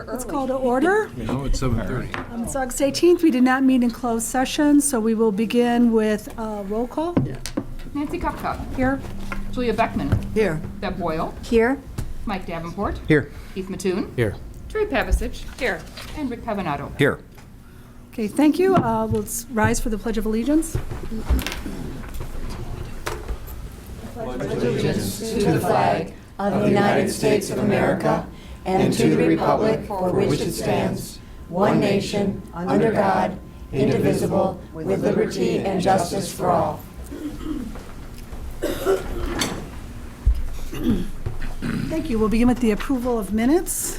Let's call to order. No, it's 7:30. It's August 18th. We did not meet in closed session, so we will begin with roll call. Nancy Kupka. Here. Julia Beckman. Here. Deb Boyle. Here. Mike Davenport. Here. Keith Mattoon. Here. Terry Pavasich. Here. And Rick Pavanato. Here. Okay, thank you. Let's rise for the Pledge of Allegiance. Allegiance to the flag of the United States of America and to the republic for which it stands, one nation, under God, indivisible, with liberty and justice for all. Thank you. We'll begin with the approval of minutes.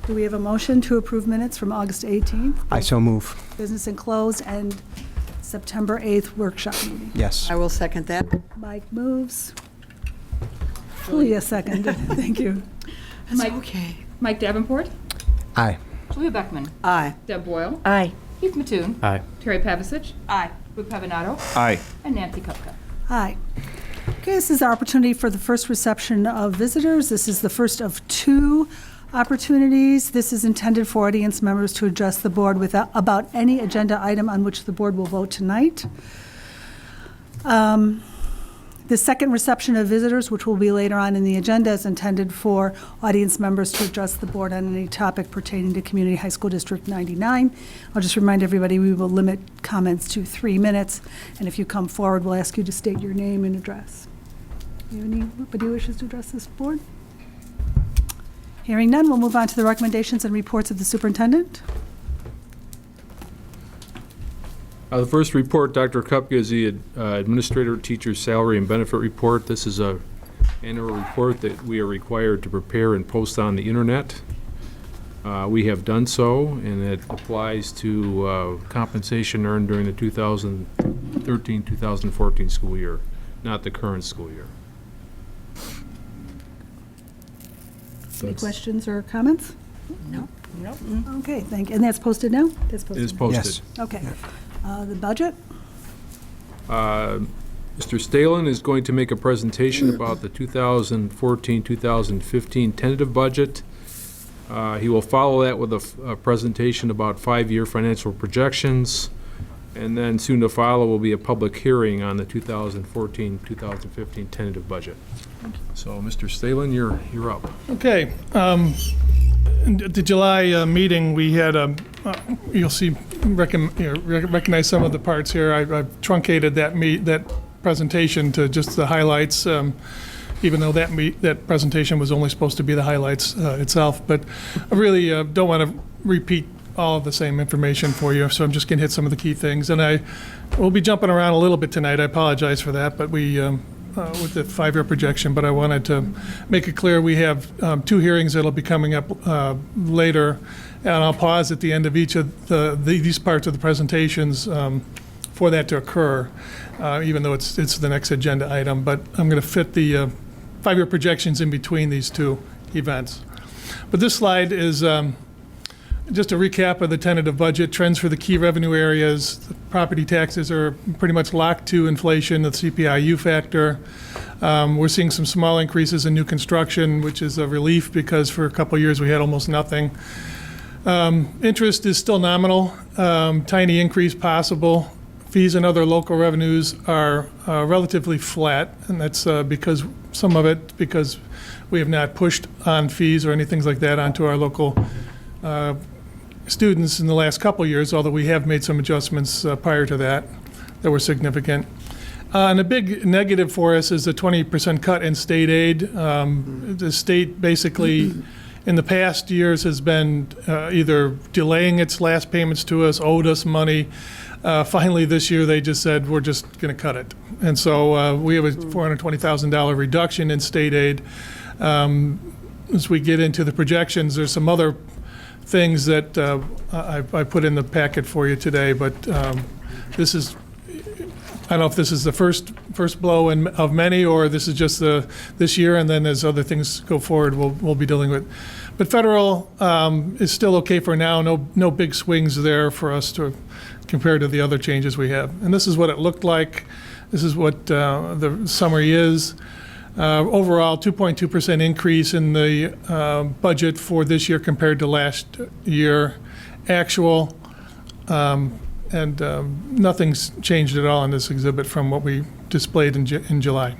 Do we have a motion to approve minutes from August 18th? I so move. Business and closed and September 8th workshop meeting. Yes. I will second that. Mike moves. Julia second. Thank you. Mike Davenport. Aye. Julia Beckman. Aye. Deb Boyle. Aye. Keith Mattoon. Aye. Terry Pavasich. Aye. Rick Pavanato. Aye. And Nancy Kupka. Hi. Okay, this is our opportunity for the first reception of visitors. This is the first of two opportunities. This is intended for audience members to address the board about any agenda item on which the board will vote tonight. The second reception of visitors, which will be later on in the agenda, is intended for audience members to address the board on any topic pertaining to Community High School District 99. I'll just remind everybody we will limit comments to 3 minutes, and if you come forward, we'll ask you to state your name and address. Anybody who wishes to address this board? Hearing none, we'll move on to the recommendations and reports of the superintendent. The first report, Dr. Kupka, is the Administrator Teacher Salary and Benefit Report. This is a annual report that we are required to prepare and post on the internet. We have done so, and it applies to compensation earned during the 2013-2014 school year, not the current school year. Any questions or comments? No. Nope. Okay, thank you. And that's posted now? That's It posted. is posted. Yes. Okay. The budget? Mr. Stalen is going to make a presentation about the 2014-2015 tentative budget. He will follow that with a presentation about 5-year financial projections, and then soon to follow will be a public hearing on the 2014-2015 tentative budget. So, Mr. Stalen, you're up. Okay. At the July meeting, we had you'll see, recognize some of the parts here. I've truncated that presentation to just the highlights, even though that presentation was only supposed to be the highlights itself. But I really don't want to repeat all of the same information for you, so I'm just going to hit some of the key things. And I will be jumping around a little bit tonight. I apologize for that, but we with the 5-year projection, but I wanted to make it clear we have 2 hearings that'll be coming up later, and I'll pause at the end of each of these parts of the presentations for that to occur, even though it's the next agenda item. But I'm going to fit the 5-year projections in between these 2 events. But this slide is just a recap of the tentative budget, trends for the key revenue areas. The property taxes are pretty much locked to inflation, the CPIU factor. We're seeing some small increases in new construction, which is a relief because for a couple of years we had almost nothing. Interest is still nominal, tiny increase possible. Fees and other local revenues are relatively flat, and that's because some of it because we have not pushed on fees or anything like that onto our local students in the last couple of years, although we have made some adjustments prior to that were significant. And a big negative for us is the 20% cut in state aid. The state basically in the past years has been either delaying its last payments to us, owed us money. Finally this year they just said we're just going to cut it. And so we have a $420,000 reduction in state aid. As we get into the projections, there's some other things that I put in the packet for you today, but this is, I don't know if this is the first blow of many, or this is just this year, and then as other things go forward, we'll be dealing with. But federal is still okay for now. No big swings there for us to compare to the other changes we have. And this is what it looked like. This is what the summary is. Overall, 2.2% increase in the budget for this year compared to last year actual. And nothing's changed at all in this exhibit from what we displayed in July.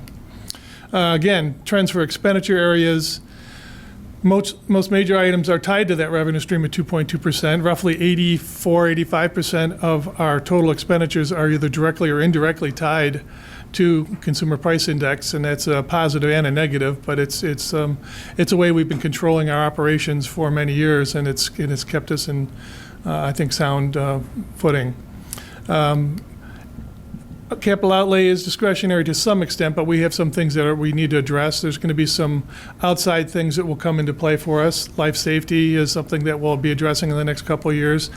Again, trends for expenditure areas. Most major items are tied to that revenue stream at 2.2%. Roughly 85% of our total expenditures are either directly or indirectly tied to consumer price index, and that's a positive and a negative, but it's a way we've been controlling our operations for many years, and it's kept us in, I think, sound footing. Capital outlay is discretionary to some extent, but we have some things that we need to address. There's going to be some outside things that will come into play for us. Life safety is something that we'll be addressing in the next couple of years.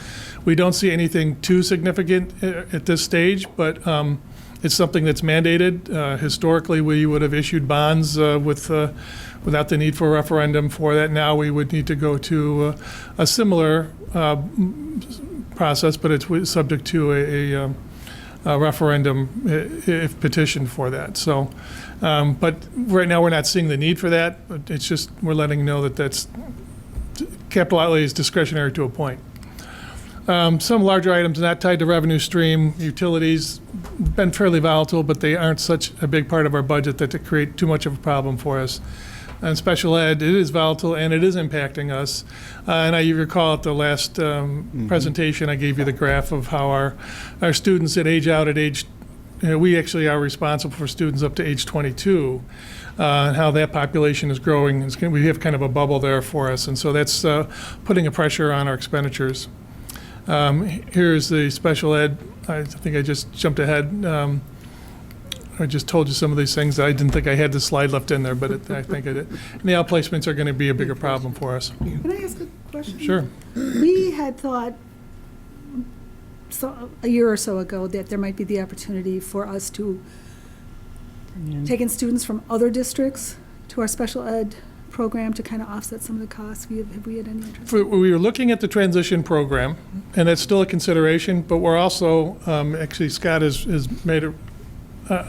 We don't see anything too significant at this stage, but it's something that's mandated. Historically, we would have issued bonds without the need for a referendum for that. Now we would need to go to a similar process, but it's subject to a referendum if petitioned for that. So, but right now we're not seeing the need for that. But it's just we're letting you know that capital outlay is discretionary to a point. Some larger items not tied to revenue stream, utilities, been fairly volatile, but they aren't such a big part of our budget that they create too much of a problem for us. And special ed, it is volatile and it is impacting us. And you recall at the last presentation, I gave you the graph of how our students that age out at age, we actually are responsible for students up to age 22, and how that population is growing. We have kind of a bubble there for us, and so that's putting a pressure on our expenditures. Here's the special ed. I think I just jumped ahead. I just told you some of these things. I didn't think I had this slide left in there, but I think I did. And the outplacements are going to be a bigger problem for us. Can I ask a question? Sure. We had thought a year or so ago that there might be the opportunity for us to take in students from other districts to our special ed program to kind of offset some of the costs. Have we had any interest? We were looking at the transition program, and that's still a consideration, but we're also, actually Scott has made it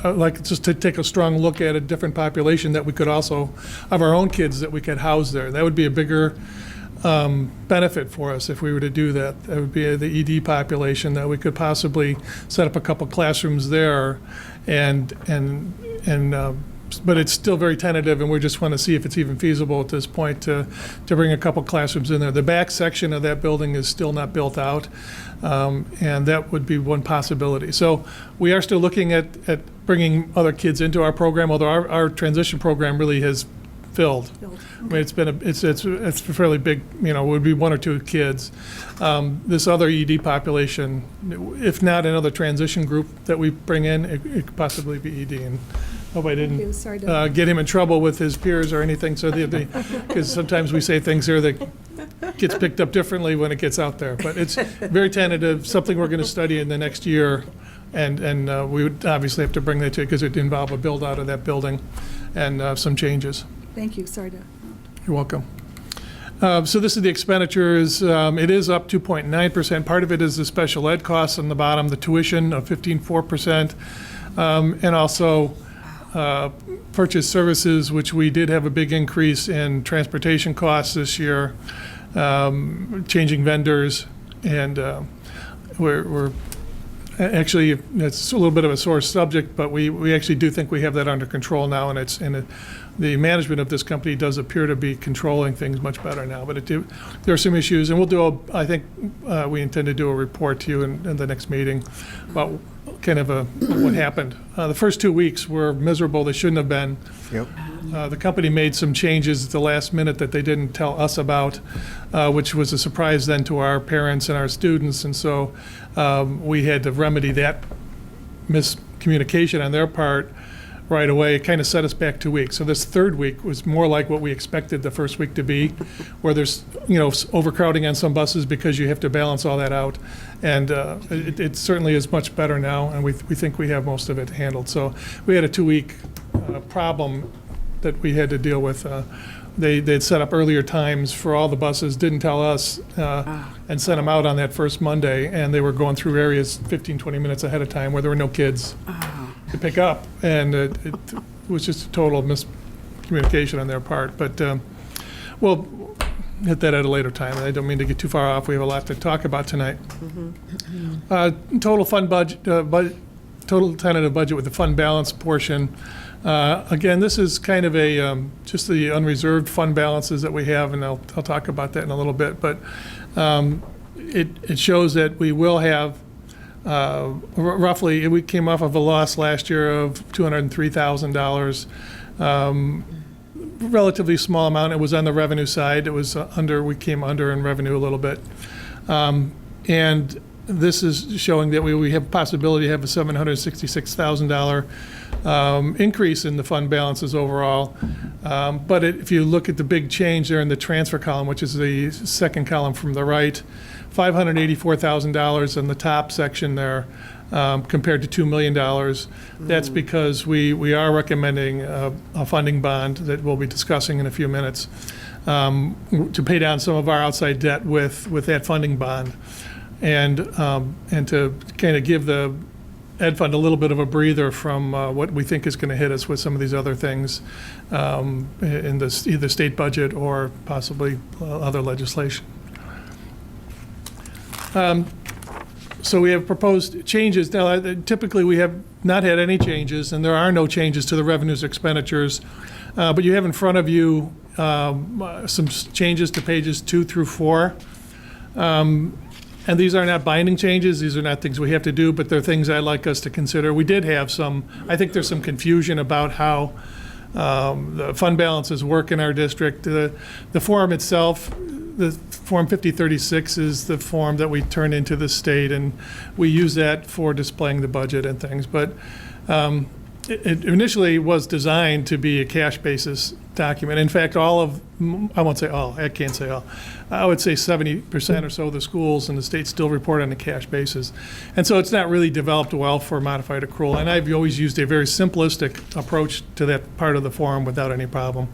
like just to take a strong look at a different population that we could also, of our own kids that we could house there. That would be a bigger benefit for us if we were to do that. That would be the ED population that we could possibly set up a couple classrooms there, but it's still very tentative, and we just want to see if it's even feasible at this point to bring a couple classrooms in there. The back section of that building is still not built out, and that would be one possibility. So we are still looking at bringing other kids into our program, although our transition program really has filled. I mean, it's a fairly big, it would be one or two kids. This other ED population, if not another transition group that we bring in, it could possibly be ED. And hope I didn't get him in trouble with his peers or anything, so because sometimes we say things here that gets picked up differently when it gets out there. But it's very tentative, something we're going to study in the next year, and we would obviously have to bring that to you because it would involve a build out of that building and some changes. Thank you. Sorry to. You're welcome. So this is the expenditures. It is up 2.9%. Part of it is the special ed costs on the bottom, the tuition of 15.4%, and also purchase services, which we did have a big increase in transportation costs this year, changing vendors, and we're actually, it's a little bit of a sore subject, but we actually do think we have that under control now, and the management of this company does appear to be controlling things much better now. But there are some issues, and we'll do we intend to do a report to you in the next meeting about kind of what happened. The first 2 weeks were miserable. They shouldn't have been. Yep. The company made some changes at the last minute that they didn't tell us about, which was a surprise then to our parents and our students. And so we had to remedy that miscommunication on their part right away. It kind of set us back 2 weeks. So this third week was more like what we expected the first week to be, where there's overcrowding on some buses because you have to balance all that out. And it certainly is much better now, and we think we have most of it handled. So we had a 2 week problem that we had to deal with. They'd set up earlier times for all the buses, didn't tell us, and sent them out on that first Monday, and they were going through areas 15, 20 minutes ahead of time where there were no kids to pick up, and it was just a total communication on their part. But we'll hit that at a later time. I don't mean to get too far off. We have a lot to talk about tonight. Total fund budget, total tentative budget with the fund balance portion. Again, this is kind of a just the unreserved fund balances that we have, and I'll talk about that in a little bit. But it shows that we will have roughly, we came off of a loss last year of $203,000. Relatively small amount. It was on the revenue side. It was we came under in revenue a little bit. And this is showing that we have a possibility to have a $766,000 increase in the fund balances overall. But if you look at the big change there in the transfer column, which is the second column from the right, $584,000 in the top section there, compared to $2 million. That's because we are recommending a funding bond that we'll be discussing in a few minutes to pay down some of our outside debt with that funding bond, and to kind of give the Ed Fund a little bit of a breather from what we think is going to hit us with some of these other things in this either state budget or possibly other legislation. So we have proposed changes. Now, typically, we have not had any changes, and there are no changes to the revenues or expenditures. But you have in front of you some changes to pages 2 through 4. And these are not binding changes. These are not things we have to do, but they're things I'd like us to consider. We did have I think there's some confusion about how the fund balances work in our district. The form itself, the Form 5036 is the form that we turn into the state, and we use that for displaying the budget and things. But it initially was designed to be a cash basis document. In fact, I won't say all, I can't say all. I would say 70% or so of the schools in the state still report on a cash basis. And so it's not really developed well for modified accrual. And I've always used a very simplistic approach to that part of the form without any problem.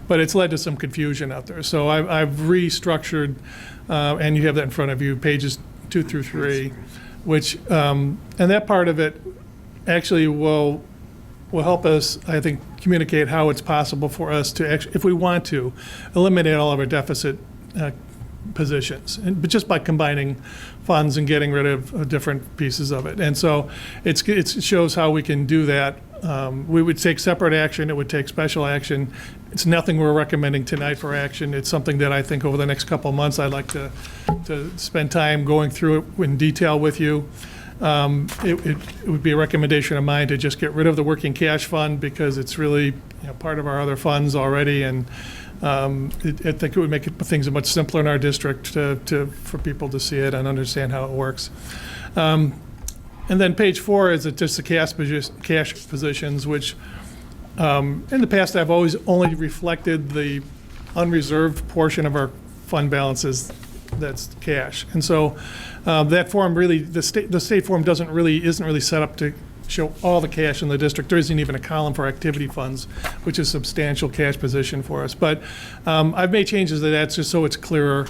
But it's led to some confusion out there. So I've restructured, and you have that in front of you, pages 2 through 3, which, and that part of it actually will help us, I think, communicate how it's possible for us to actually, if we want to, eliminate all of our deficit positions, but just by combining funds and getting rid of different pieces of it. And so it shows how we can do that. We would take separate action. It would take special action. It's nothing we're recommending tonight for action. It's something that I think over the next couple of months I'd like to spend time going through it in detail with you. It would be a recommendation of mine to just get rid of the working cash fund because it's really part of our other funds already, and I think it would make things much simpler in our district for people to see it and understand how it works. And then page 4 is just the cash positions, which in the past I've always only reflected the unreserved portion of our fund balances that's cash. And so that form really, the state form isn't really set up to show all the cash in the district. There isn't even a column for activity funds, which is a substantial cash position for us. But I've made changes to that just so it's clearer,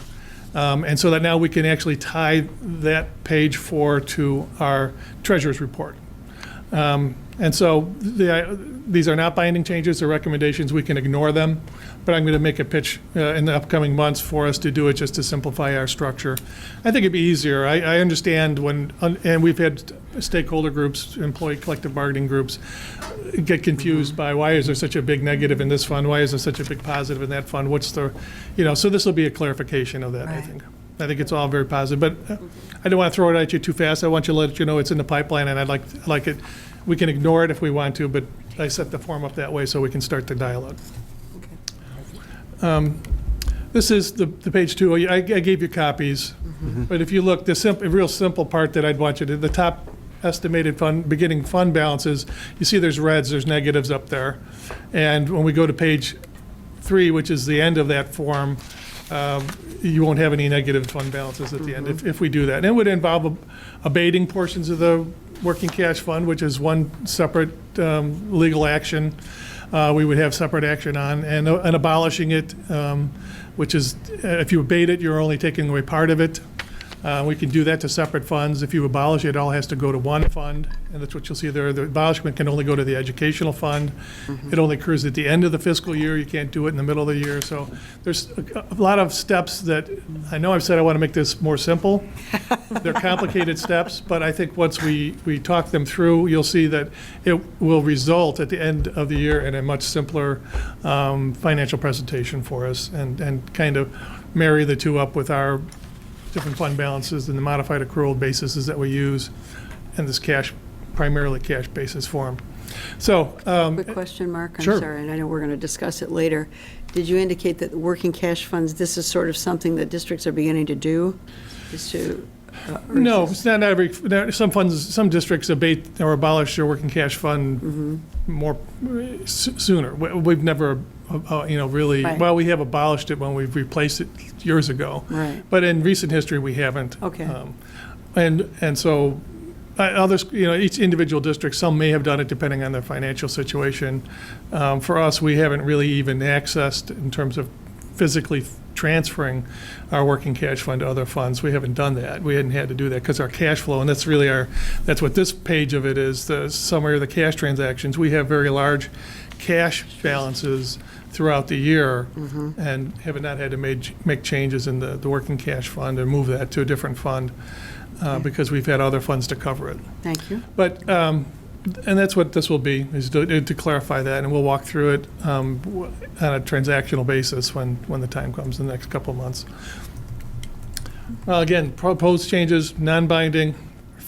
and so that now we can actually tie that page 4 to our treasurer's report. And so these are not binding changes or recommendations. We can ignore them, but I'm going to make a pitch in the upcoming months for us to do it just to simplify our structure. I think it'd be easier. I understand and we've had stakeholder groups, employee collective bargaining groups, get confused by why is there such a big negative in this fund? Why is there such a big positive in that fund? What's the, so this will be a clarification of that, right. I think it's all very positive, but I don't want to throw it at you too fast. I want you to let you know it's in the pipeline, and I'd like it. We can ignore it if we want to, but I set the form up that way so we can start the dialogue. Okay. This is the page 2. I gave you copies, but if you look, the real simple part that I'd want you to, the top estimated beginning fund balances, you see there's reds, there's negatives up there. And when we go to page 3, which is the end of that form, you won't have any negative fund balances at the end if we do that. And it would involve abating portions of the working cash fund, which is one separate legal action we would have separate action on, and abolishing it, which is, if you abate it, you're only taking away part of it. We can do that to separate funds. If you abolish it, it all has to go to one fund, and that's what you'll see there. The abolishment can only go to the educational fund. It only occurs at the end of the fiscal year. You can't do it in the middle of the year. So there's a lot of steps that, I know I've said I want to make this more simple. They're complicated steps, but I think once we talk them through, you'll see that it will result at the end of the year in a much simpler financial presentation for us, and kind of marry the two up with our different fund balances and the modified accrual bases that we use, and this primarily cash basis form. So, Quick question, Mark. Sure. I'm sorry, and I know we're going to discuss it later. Did you indicate that the working cash funds, this is sort of something that districts are beginning to do? Is to, or is no, this- it's not every, some districts abate or abolish their working cash fund more sooner. We've never, really, Right. well, we have abolished it when we've replaced it years ago. Right. But in recent history, we haven't. Okay. And so, others, each individual district, some may have done it depending on their financial situation. For us, we haven't really even accessed in terms of physically transferring our working cash fund to other funds. We haven't done that. We hadn't had to do that because our cash flow, and that's really that's what this page of it is, the summary of the cash transactions. We have very large cash balances throughout the year, and have not had to make changes in the working cash fund and move that to a different fund because we've had other funds to cover it. Thank you. But, and that's what this will be, is to clarify that, and we'll walk through it on a transactional basis when the time comes in the next couple of months. Again, proposed changes, non-binding,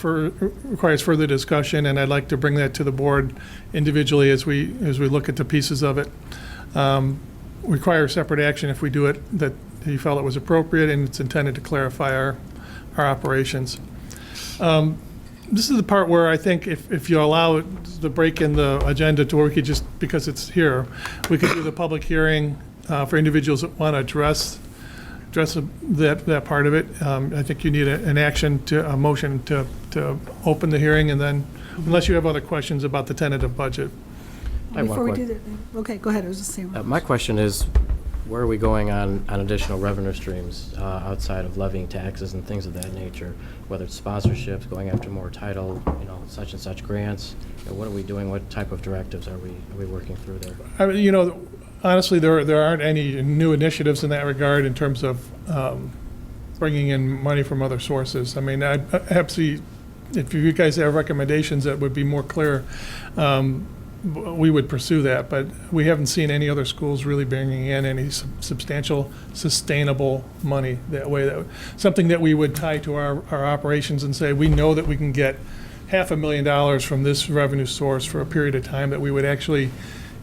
requires further discussion, and I'd like to bring that to the board individually as we look at the pieces of it. Require separate action if we do it that he felt it was appropriate, and it's intended to clarify our operations. This is the part where I think if you allow the break in the agenda to where we could just, because it's here, we could do the public hearing for individuals that want to address that part of it. I think you need a motion to open the hearing, and then, unless you have other questions about the tentative budget. I have one Before we que- do that, okay, go ahead, I was just saying. My question is, where are we going on additional revenue streams outside of levying taxes and things of that nature? Whether it's sponsorships, going after more title, such and such grants. What are we doing? What type of directives are we working through there? Honestly, there aren't any new initiatives in that regard in terms of bringing in money from other sources. I mean, I absolutely, if you guys have recommendations that would be more clear, we would pursue that, but we haven't seen any other schools really bringing in any substantial, sustainable money that way. Something that we would tie to our operations and say, we know that we can get $500,000 from this revenue source for a period of time, that we would actually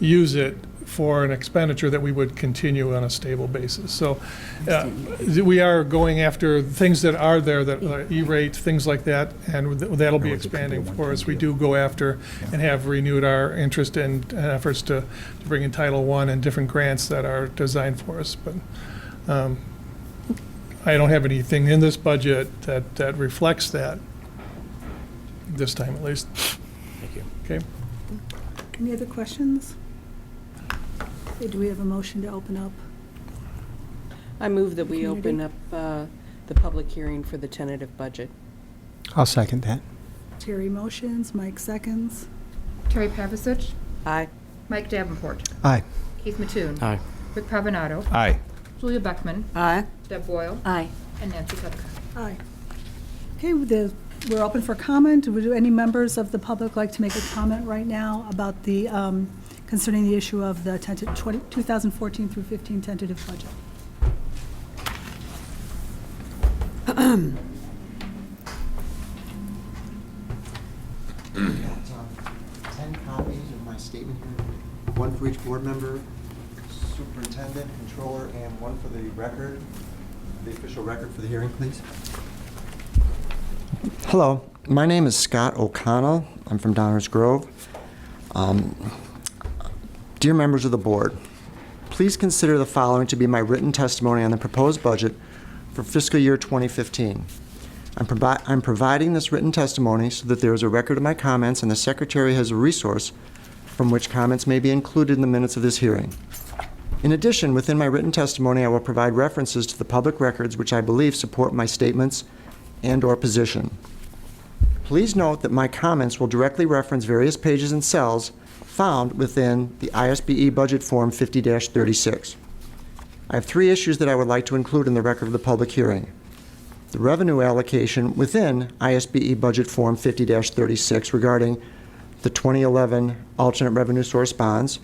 use it for an expenditure that we would continue on a stable basis. So we are going after things that are there, that are E-rate, things like that, and that'll be expanding for us. We do go after and have renewed our interest in efforts to bring in Title I and different grants that are designed for us. But I don't have anything in this budget that reflects that, this time at least. Thank you. Okay? Any other questions? Okay, do we have a motion to open up? I move that we Community? open up the public hearing for the tentative budget. I'll second that. Terry motions, Mike seconds. Terry Pavasich, Aye. Mike Davenport, Aye. Keith Mattoon, Aye. Rick Pavanato, Aye. Julia Beckman, Aye. Deb Boyle, Aye. and Nancy Kupka. Aye. Okay, we're open for comment. Would any members of the public like to make a comment right now about the, concerning the issue of the 2014 through 15 tentative budget? Got 10 copies of my statement here, one for each board member, superintendent, controller, and one for the record, the official record for the hearing, please. Hello, my name is Scott O'Connell. I'm from Downers Grove. Dear members of the board, please consider the following to be my written testimony on the proposed budget for fiscal year 2015. I'm providing this written testimony so that there is a record of my comments and the Secretary has a resource from which comments may be included in the minutes of this hearing. In addition, within my written testimony, I will provide references to the public records which I believe support my statements and/or position. Please note that my comments will directly reference various pages and cells found within the ISBE Budget Form 50-36. I have 3 issues that I would like to include in the record of the public hearing. The revenue allocation within ISBE Budget Form 50-36 regarding the 2011 alternate revenue source bonds,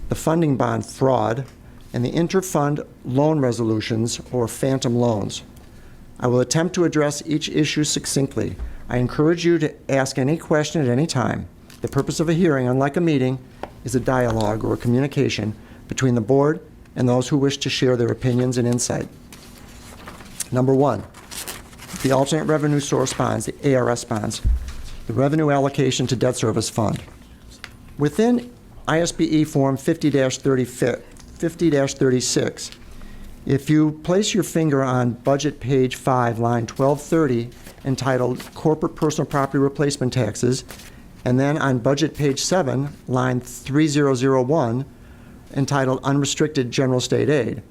the funding bond fraud, and the interfund loan resolutions or phantom loans. I will attempt to address each issue succinctly. I encourage you to ask any question at any time. The purpose of a hearing, unlike a meeting, is a dialogue or a communication between the board and those who wish to share their opinions and insight. Number 1, the alternate revenue source bonds, the ARS bonds, the revenue allocation to debt service fund. Within ISBE Form 50-36, if you place your finger on budget page 5, line 1230, entitled Corporate Personal Property Replacement Taxes, and then on budget page 7, line 3001, entitled Unrestricted General State Aid,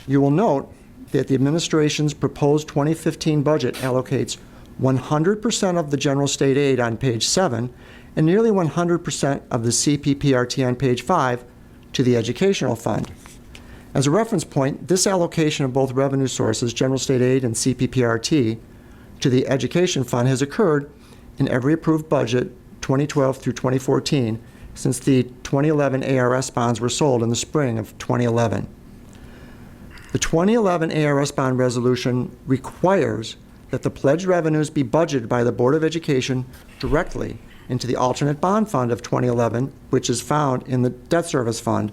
you will note that the administration's proposed 2015 budget allocates 100% of the general state aid on page 7 and nearly 100% of the CPPRT on page 5 to the educational fund. As a reference point, this allocation of both revenue sources, general state aid and CPPRT, to the education fund has occurred in every approved budget 2012 through 2014 since the 2011 ARS bonds were sold in the spring of 2011. The 2011 ARS bond resolution requires that the pledged revenues be budgeted by the Board of Education directly into the alternate bond fund of 2011, which is found in the debt service fund,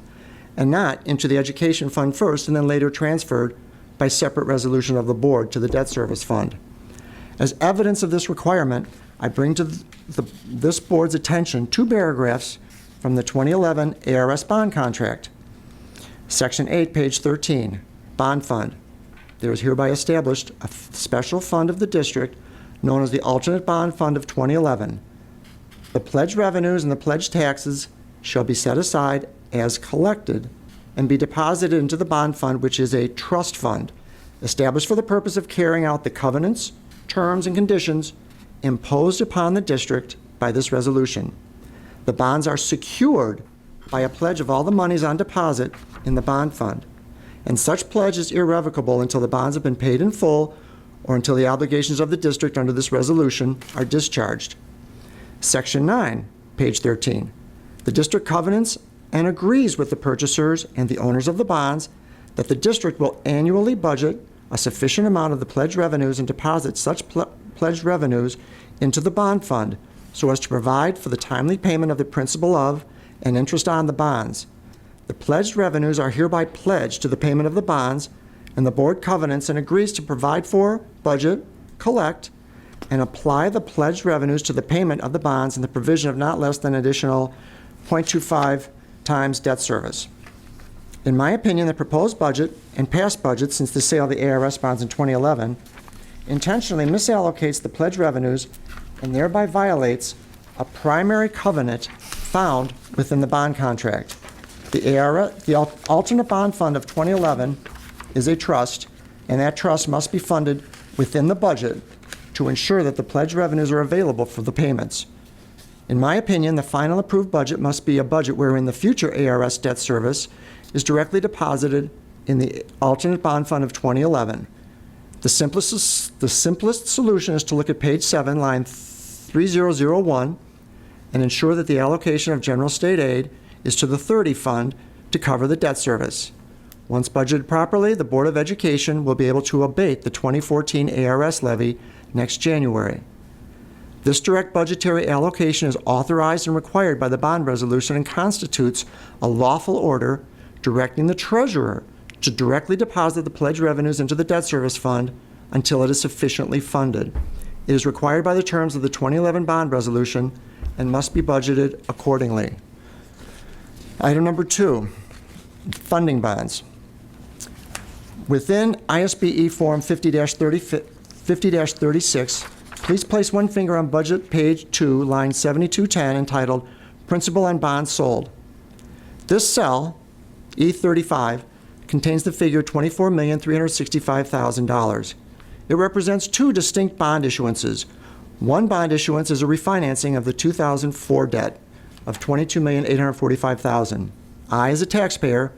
and not into the education fund first and then later transferred by separate resolution of the board to the debt service fund. As evidence of this requirement, I bring to this board's attention 2 paragraphs from the 2011 ARS bond contract. Section 8, page 13, Bond Fund. There is hereby established a special fund of the district known as the Alternate Bond Fund of 2011. The pledged revenues and the pledged taxes shall be set aside as collected and be deposited into the bond fund, which is a trust fund established for the purpose of carrying out the covenants, terms, and conditions imposed upon the district by this resolution. The bonds are secured by a pledge of all the monies on deposit in the bond fund, and such pledge is irrevocable until the bonds have been paid in full or until the obligations of the district under this resolution are discharged. Section 9, page 13. The district covenants and agrees with the purchasers and the owners of the bonds that the district will annually budget a sufficient amount of the pledged revenues and deposit such pledged revenues into the bond fund so as to provide for the timely payment of the principal of and interest on the bonds. The pledged revenues are hereby pledged to the payment of the bonds, and the board covenants and agrees to provide for, budget, collect, and apply the pledged revenues to the payment of the bonds and the provision of not less than additional 0.25 times debt service. In my opinion, the proposed budget and past budgets since the sale of the ARS bonds in 2011 intentionally misallocates the pledged revenues and thereby violates a primary covenant found within the bond contract. The alternate bond fund of 2011 is a trust, and that trust must be funded within the budget to ensure that the pledged revenues are available for the payments. In my opinion, the final approved budget must be a budget wherein the future ARS debt service is directly deposited in the alternate bond fund of 2011. The simplest solution is to look at page 7, line 3001, and ensure that the allocation of general state aid is to the 30 fund to cover the debt service. Once budgeted properly, the Board of Education will be able to abate the 2014 ARS levy next January. This direct budgetary allocation is authorized and required by the bond resolution and constitutes a lawful order directing the treasurer to directly deposit the pledged revenues into the debt service fund until it is sufficiently funded. It is required by the terms of the 2011 bond resolution and must be budgeted accordingly. Item number 2, funding bonds. Within ISBE Form 50-36, please place one finger on budget page 2, line 7210, entitled Principal and Bonds Sold. This cell, E35, contains the figure $24,365,000. It represents two distinct bond issuances. One bond issuance is a refinancing of the 2004 debt of $22,845,000. I, as a taxpayer,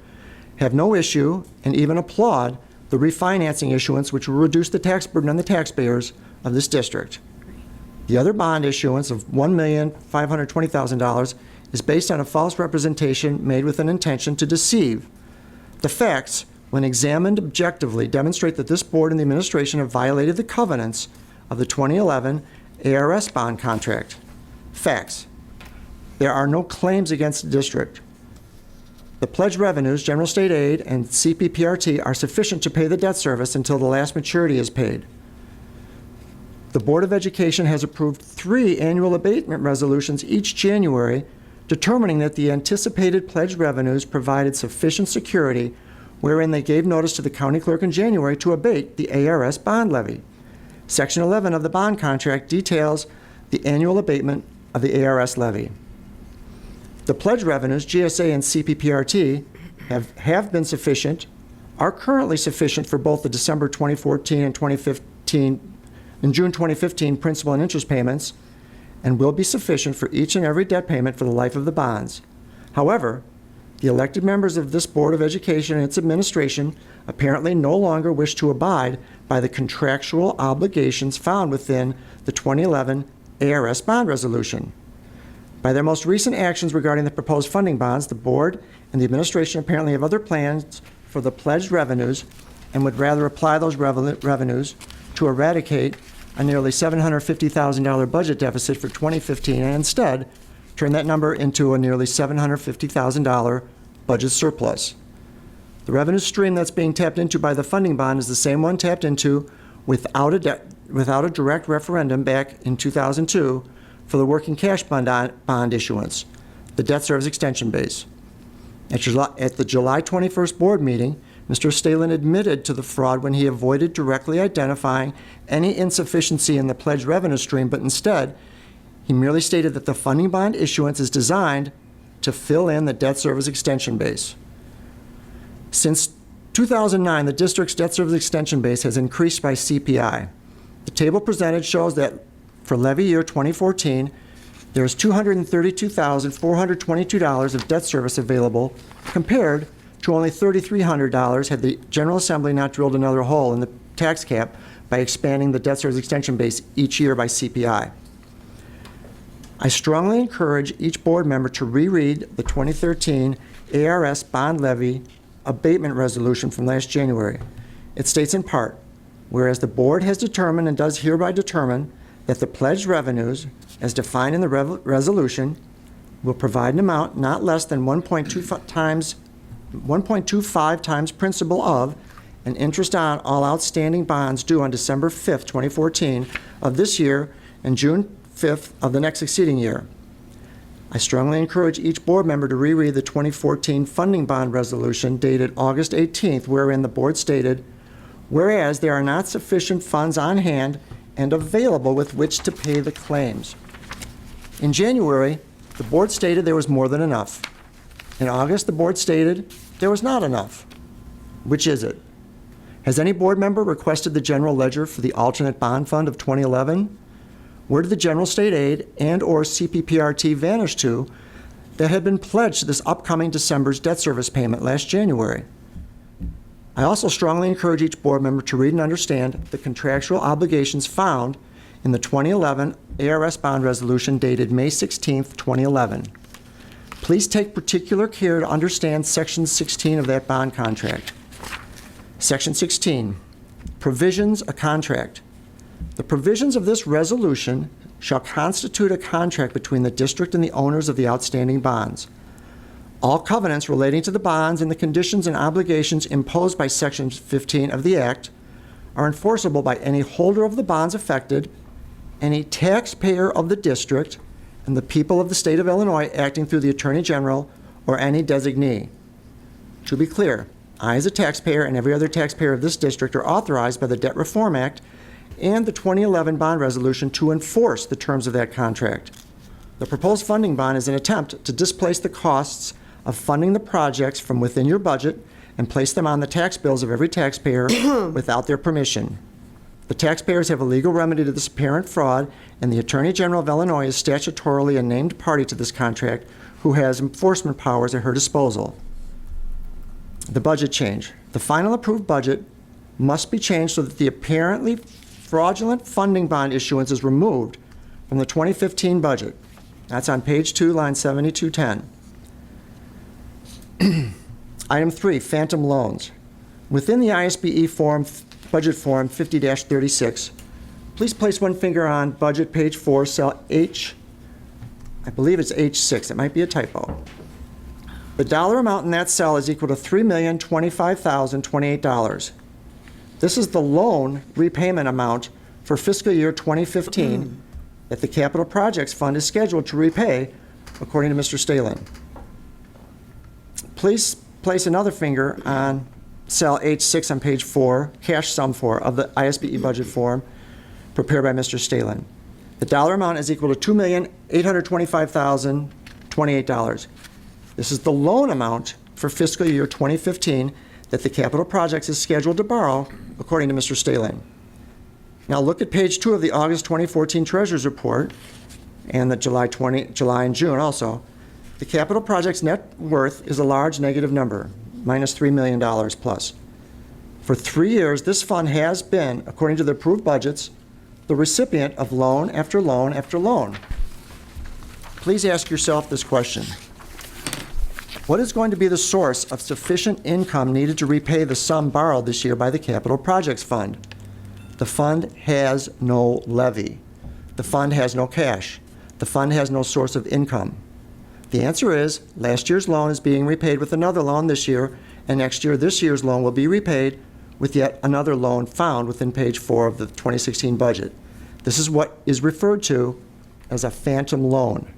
have no issue and even applaud the refinancing issuance, which will reduce the tax burden on the taxpayers of this district. The other bond issuance of $1,520,000 is based on a false representation made with an intention to deceive. The facts, when examined objectively, demonstrate that this board and the administration have violated the covenants of the 2011 ARS bond contract. Facts. There are no claims against the district. The pledged revenues, general state aid, and CPPRT are sufficient to pay the debt service until the last maturity is paid. The Board of Education has approved 3 annual abatement resolutions each January, determining that the anticipated pledged revenues provided sufficient security, wherein they gave notice to the county clerk in January to abate the ARS bond levy. Section 11 of the bond contract details the annual abatement of the ARS levy. The pledged revenues, GSA and CPPRT, have been sufficient, are currently sufficient for both the December 2014 and 2015 and June 2015 principal and interest payments, and will be sufficient for each and every debt payment for the life of the bonds. However, the elected members of this Board of Education and its administration apparently no longer wish to abide by the contractual obligations found within the 2011 ARS bond resolution. By their most recent actions regarding the proposed funding bonds, the board and the administration apparently have other plans for the pledged revenues and would rather apply those revenues to eradicate a nearly $750,000 budget deficit for 2015 and instead turn that number into a nearly $750,000 budget surplus. The revenue stream that's being tapped into by the funding bond is the same one tapped into without a direct referendum back in 2002 for the working cash bond issuance, the debt service extension base. At the July 21st board meeting, Mr. Stalin admitted to the fraud when he avoided directly identifying any insufficiency in the pledged revenue stream, but instead, he merely stated that the funding bond issuance is designed to fill in the debt service extension base. Since 2009, the district's debt service extension base has increased by CPI. The table presented shows that for levy year 2014, there is $232,422 of debt service available compared to only $3,300 had the General Assembly not drilled another hole in the tax cap by expanding the debt service extension base each year by CPI. I strongly encourage each board member to reread the 2013 ARS bond levy abatement resolution from last January. It states in part, whereas the board has determined and does hereby determine that the pledged revenues, as defined in the resolution, will provide an amount not less than 1.25 times principal of and interest on all outstanding bonds due on December 5th, 2014 of this year and June 5th of the next succeeding year. I strongly encourage each board member to reread the 2014 funding bond resolution dated August 18th, wherein the board stated, whereas there are not sufficient funds on hand and available with which to pay the claims. In January, the board stated there was more than enough. In August, the board stated there was not enough. Which is it? Has any board member requested the general ledger for the alternate bond fund of 2011? Where did the general state aid and/or CPPRT vanish to that had been pledged to this upcoming December's debt service payment last January? I also strongly encourage each board member to read and understand the contractual obligations found in the 2011 ARS bond resolution dated May 16, 2011. Please take particular care to understand Section 16 of that bond contract. Section 16, provisions of contract. The provisions of this resolution shall constitute a contract between the district and the owners of the outstanding bonds. All covenants relating to the bonds and the conditions and obligations imposed by Section 15 of the Act are enforceable by any holder of the bonds affected, any taxpayer of the district, and the people of the state of Illinois acting through the Attorney General or any designee. To be clear, I as a taxpayer and every other taxpayer of this district are authorized by the Debt Reform Act and the 2011 bond resolution to enforce the terms of that contract. The proposed funding bond is an attempt to displace the costs of funding the projects from within your budget and place them on the tax bills of every taxpayer without their permission. The taxpayers have a legal remedy to this apparent fraud, and the Attorney General of Illinois is statutorily a named party to this contract who has enforcement powers at her disposal. The budget change. The final approved budget must be changed so that the apparently fraudulent funding bond issuance is removed from the 2015 budget. That's on page 2, line 7210. Item 3, phantom loans. Within the ISBE form, budget form 50-36, please place one finger on budget page 4, cell H, I believe it's H6, it might be a typo. The dollar amount in that cell is equal to $3,025,028. This is the loan repayment amount for fiscal year 2015 that the Capital Projects Fund is scheduled to repay, according to Mr. Stalen. Please place another finger on cell H6 on page 4, cash sum 4 of the ISBE budget form prepared by Mr. Stalen. The dollar amount is equal to $2,825,028. This is the loan amount for fiscal year 2015 that the Capital Projects is scheduled to borrow, according to Mr. Stalen. Now look at page 2 of the August 2014 Treasurer's Report and the July and June also. The Capital Projects net worth is a large negative number, minus $3 million plus. For 3 years, this fund has been, according to the approved budgets, the recipient of loan after loan after loan. Please ask yourself this question. What is going to be the source of sufficient income needed to repay the sum borrowed this year by the Capital Projects Fund? The fund has no levy. The fund has no cash. The fund has no source of income. The answer is last year's loan is being repaid with another loan this year, and next year this year's loan will be repaid with yet another loan found within page 4 of the 2016 budget. This is what is referred to as a phantom loan.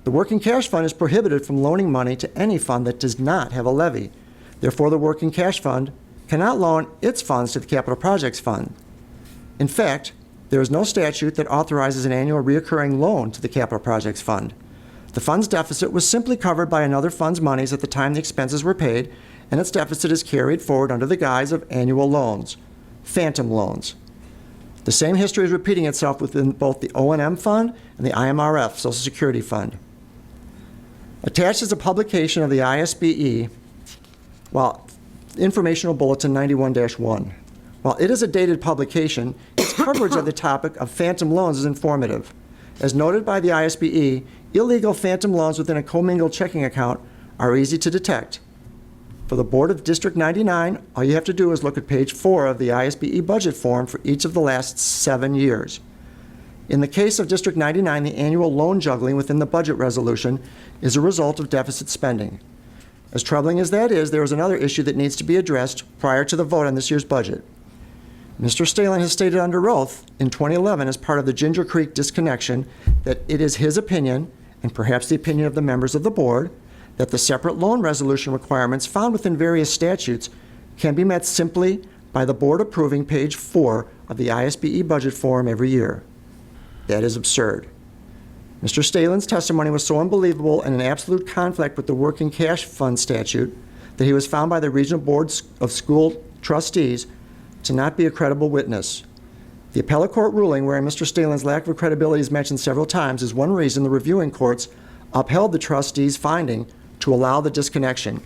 The working cash fund is prohibited from loaning money to any fund that does not have a levy. Therefore, the working cash fund cannot loan its funds to the Capital Projects Fund. In fact, there is no statute that authorizes an annual recurring loan to the Capital Projects Fund. The fund's deficit was simply covered by another fund's monies at the time the expenses were paid, and its deficit is carried forward under the guise of annual loans, phantom loans. The same history is repeating itself within both the O&M Fund and the IMRF, Social Security Fund. Attached is a publication of the ISBE, Informational Bulletin 91-1. While it is a dated publication, its coverage of the topic of phantom loans is informative. As noted by the ISBE, illegal phantom loans within a commingled checking account are easy to detect. For the Board of District 99, all you have to do is look at page 4 of the ISBE budget form for each of the last 7 years. In the case of District 99, the annual loan juggling within the budget resolution is a result of deficit spending. As troubling as that is, there is another issue that needs to be addressed prior to the vote on this year's budget. Mr. Stalen has stated under oath in 2011 as part of the Ginger Creek disconnection that it is his opinion, and perhaps the opinion of the members of the board, that the separate loan resolution requirements found within various statutes can be met simply by the board approving page 4 of the ISBE budget form every year. That is absurd. Mr. Stalen's testimony was so unbelievable and in absolute conflict with the working cash fund statute that he was found by the Regional Board of School Trustees to not be a credible witness. The appellate court ruling, wherein Mr. Stalen's lack of credibility is mentioned several times, is one reason the reviewing courts upheld the trustees' finding to allow the disconnection.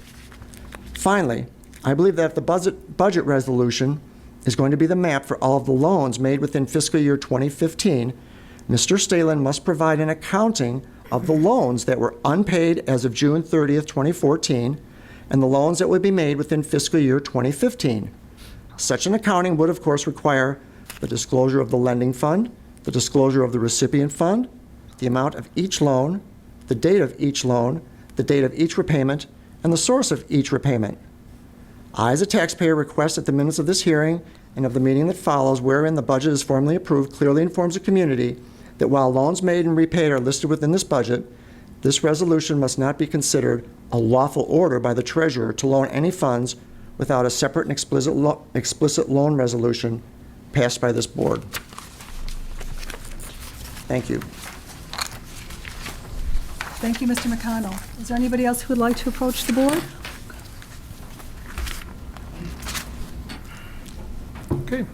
Finally, I believe that if the budget resolution is going to be the map for all of the loans made within fiscal year 2015, Mr. Stalen must provide an accounting of the loans that were unpaid as of June 30th, 2014, and the loans that would be made within fiscal year 2015. Such an accounting would, of course, require the disclosure of the lending fund, the disclosure of the recipient fund, the amount of each loan, the date of each loan, the date of each repayment, and the source of each repayment. I, as a taxpayer, request that the minutes of this hearing and of the meeting that follows, wherein the budget is formally approved, clearly informs the community that while loans made and repaid are listed within this budget, this resolution must not be considered a lawful order by the treasurer to loan any funds without a separate and explicit loan resolution passed by this board. Thank you. Thank you, Mr. McConnell. Is there anybody else who would like to approach the board? Okay.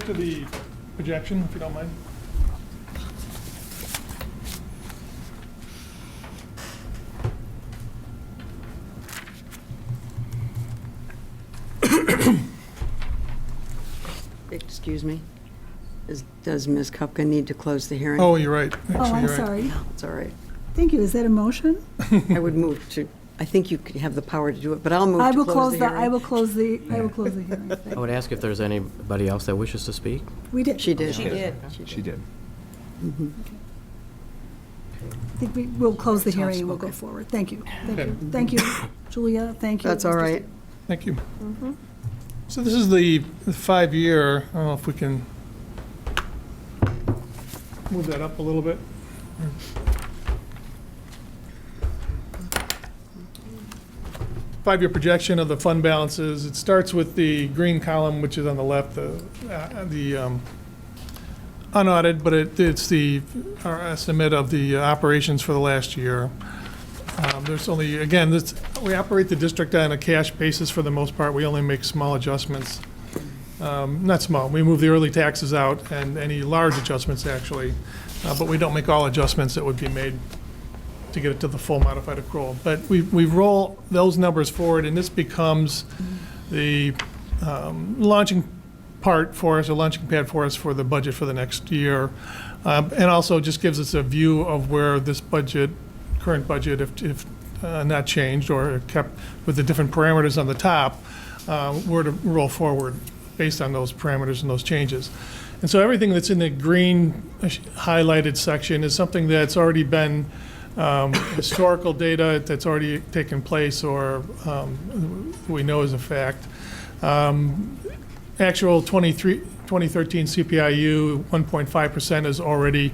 to the projection, if you don't mind. Excuse me. Does Ms. Kupka need to close the hearing? Oh, you're right. Oh, Actually, I'm you're right. sorry. It's all right. Thank you. Is that a motion? I would move to, I think you could have the power to do it, but I'll move I to will close the close hearing. I will close the hearing. Thank I you. would ask if there's anybody else that wishes to speak. We did. She did. She did. She did. I think we will close the hearing and we'll go Soft-spoken. forward. Thank you. Thank Okay. you. Thank you, Julia. Thank you. That's all Mr. right. Thank you. So this is the 5-year, I don't know if we can move that up a little bit. Five-year projection of the fund balances. It starts with the green column, which is on the left, the unaudited, but it's our estimate of the operations for the last year. There's only, again, we operate the district on a cash basis for the most part. We only make small adjustments. Not small, we move the early taxes out and any large adjustments, actually. But we don't make all adjustments that would be made to get it to the full modified accrual. But we roll those numbers forward, and this becomes the launching part for us, a launching pad for us for the budget for the next year. And also just gives us a view of where this budget, current budget, if not changed or kept with the different parameters on the top, were to roll forward based on those parameters and those changes. And so everything that's in the green highlighted section is something that's already been historical data that's already taken place or we know is a fact. Actual 2013 CPIU 1.5% has already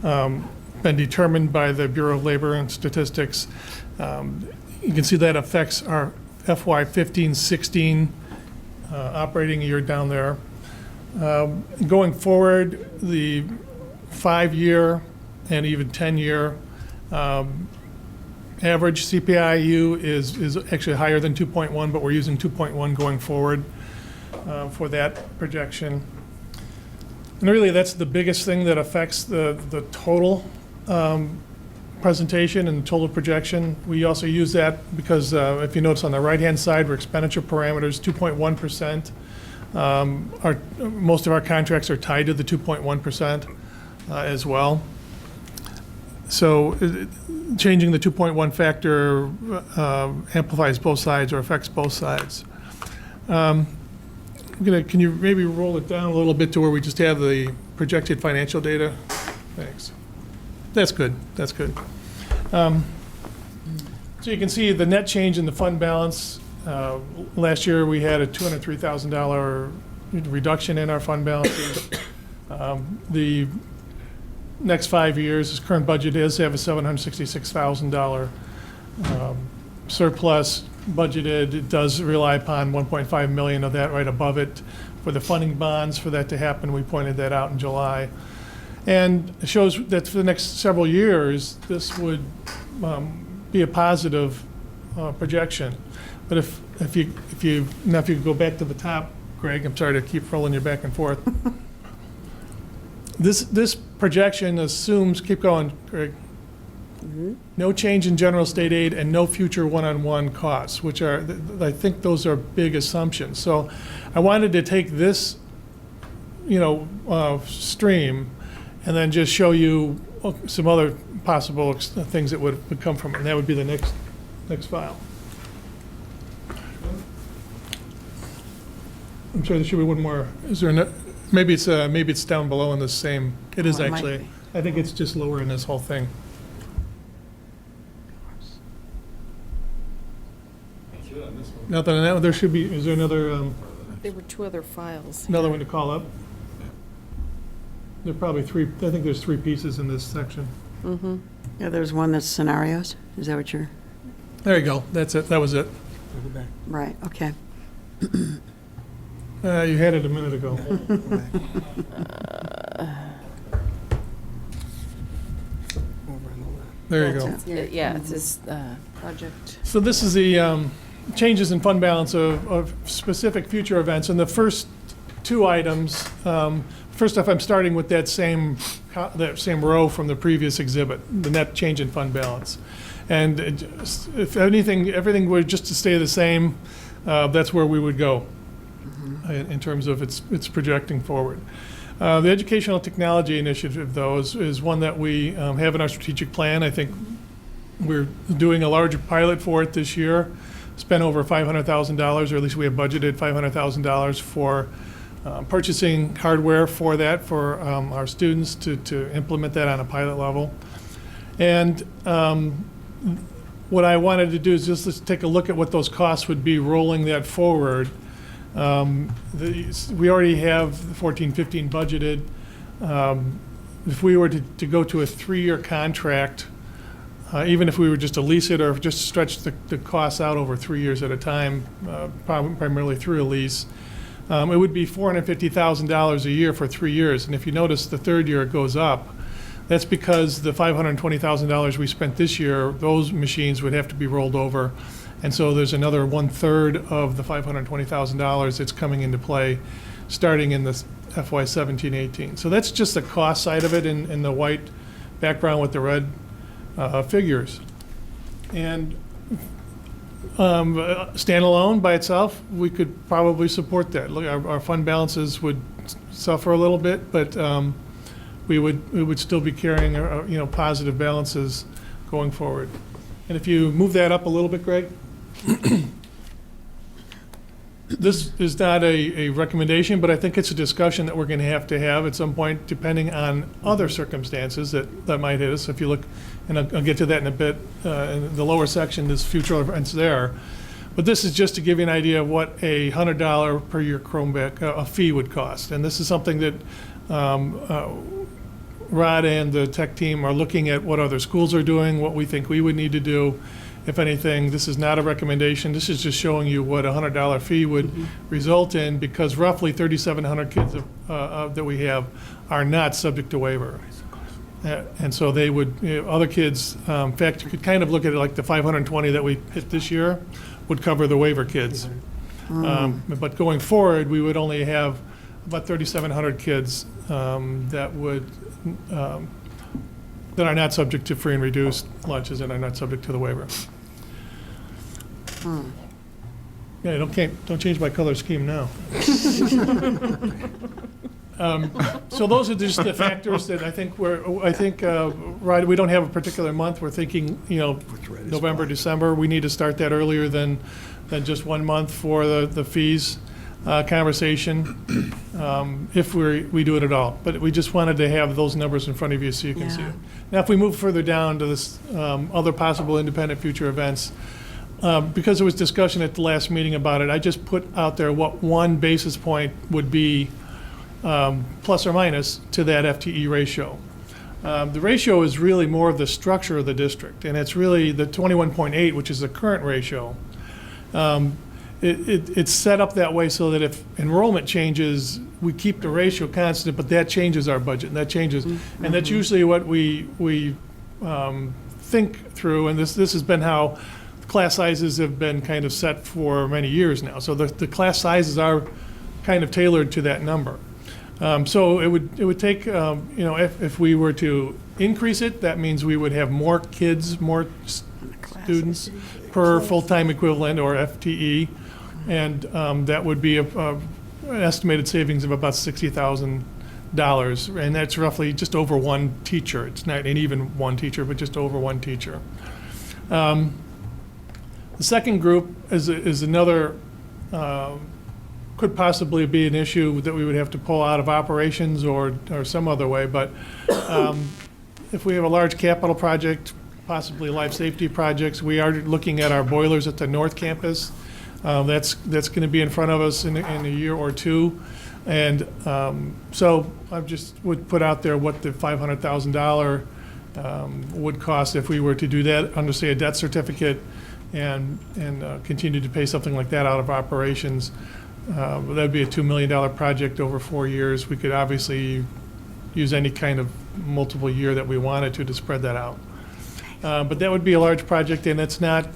been determined by the Bureau of Labor and Statistics. You can see that affects our FY 15-16 operating year down there. Going forward, the 5-year and even 10-year average CPIU is actually higher than 2.1, but we're using 2.1 going forward for that projection. And really, that's the biggest thing that affects the total presentation and total projection. We also use that because if you notice on the right-hand side, our expenditure parameters, 2.1%. Most of our contracts are tied to the 2.1% as well. So changing the 2.1 factor amplifies both sides or affects both sides. Can you maybe roll it down a little bit to where we just have the projected financial data? Thanks. That's good. That's good. So you can see the net change in the fund balance. Last year, we had a $203,000 reduction in our fund balances. The next 5 years, this current budget is have a $766,000 surplus budgeted. It does rely upon 1.5 million of that right above it for the funding bonds. For that to happen, we pointed that out in July. And it shows that for the next several years, this would be a positive projection. But if you could go back to the top, Greg, I'm sorry to keep rolling you back and forth. This projection assumes, keep going, Greg. No change in general state aid and no future one-on-one costs, which are, I think those are big assumptions. So I wanted to take this, stream and then just show you some other possible things that would come from it. And that would be the next file. I'm sorry, there should be one more. Is there maybe it's down below in the same, it is Oh, it might actually. be. I think it's just lower in this whole thing. Nothing on that one. There should be, is there another There were two other files. one to call up? There are probably three, I think there's 3 pieces in this section. Yeah, there's one that's scenarios. Is that what you're, There you go. That's it. That was it. right, okay. You had it a minute ago. There you go. That's it. Yeah, it's this project. So this is the changes in fund balance of specific future events. And the first two items. First off, I'm starting with that same row from the previous exhibit, the net change in fund balance. And if anything, everything were just to stay the same, that's where we would go in terms of its projecting forward. The Educational Technology Initiative, though, is one that we have in our strategic plan. I think we're doing a larger pilot for it this year. Spent over $500,000, or at least we have budgeted $500,000 for purchasing hardware for that, for our students to implement that on a pilot level. And what I wanted to do is just let's take a look at what those costs would be rolling that forward. We already have the 14-15 budgeted. If we were to go to a 3-year contract, even if we were just to lease it or just stretch the costs out over 3 years at a time, primarily through a lease, it would be $450,000 a year for 3 years. And if you notice, the third year it goes up. That's because the $520,000 we spent this year, those machines would have to be rolled over. And so there's another 1/3 of the $520,000 that's coming into play starting in the FY 17-18. So that's just the cost side of it in the white background with the red figures. And standalone by itself, we could probably support that. Look, our fund balances would suffer a little bit, but we would still be carrying positive balances going forward. And if you move that up a little bit, Greg. This is not a recommendation, but I think it's a discussion that we're going to have at some point, depending on other circumstances that might hit us. If you look, and I'll get to that in a bit, in the lower section, there's future events there. But this is just to give you an idea of what a $100 per year Chromebook a fee would cost. And this is something that Rod and the tech team are looking at what other schools are doing, what we think we would need to do. If anything, this is not a recommendation. This is just showing you what a $100 fee would result in, because roughly 3,700 kids that we have are not subject to waiver. And so they would, other kids, in fact, you could kind of look at it like the 520 that we hit this year would cover the waiver kids. But going forward, we would only have about 3,700 kids that are not subject to free and reduced lunches and are not subject to the waiver. Yeah, don't change my color scheme now. So those are just the factors that I think right, we don't have a particular month. We're thinking, November, December. We need to start that earlier than just 1 month for the fees conversation, if we do it at all. But we just wanted to have those numbers in front of you so you can see it. Now, if we move further down to this other possible independent future events, because there was discussion at the last meeting about it, I just put out there what 1 basis point would be plus or minus to that FTE ratio. The ratio is really more of the structure of the district, and it's really the 21.8, which is the current ratio. It's set up that way so that if enrollment changes, we keep the ratio constant, but that changes our budget, and that changes. Mm-hmm. And that's usually what we think through, and this has been how class sizes have been kind of set for many years now. So the class sizes are kind of tailored to that number. So it would take, if we were to increase it, that means we would have more kids, more students per full-time equivalent or FTE. And that would be an estimated savings of about $60,000, and that's roughly just over 1 teacher. It's not an even 1 teacher, but just over 1 teacher. The second group is another, could possibly be an issue that we would have to pull out of operations or some other way. But if we have a large capital project, possibly life safety projects, we are looking at our boilers at the North Campus. That's going to be in front of us in a year or two. And so I just would put out there what the $500,000 would cost if we were to do that under, say, a debt certificate and continue to pay something like that out of operations. That would be a $2 million project over 4 years. We could obviously use any kind of multiple year that we wanted to spread that out. But that would be a large project, and it's not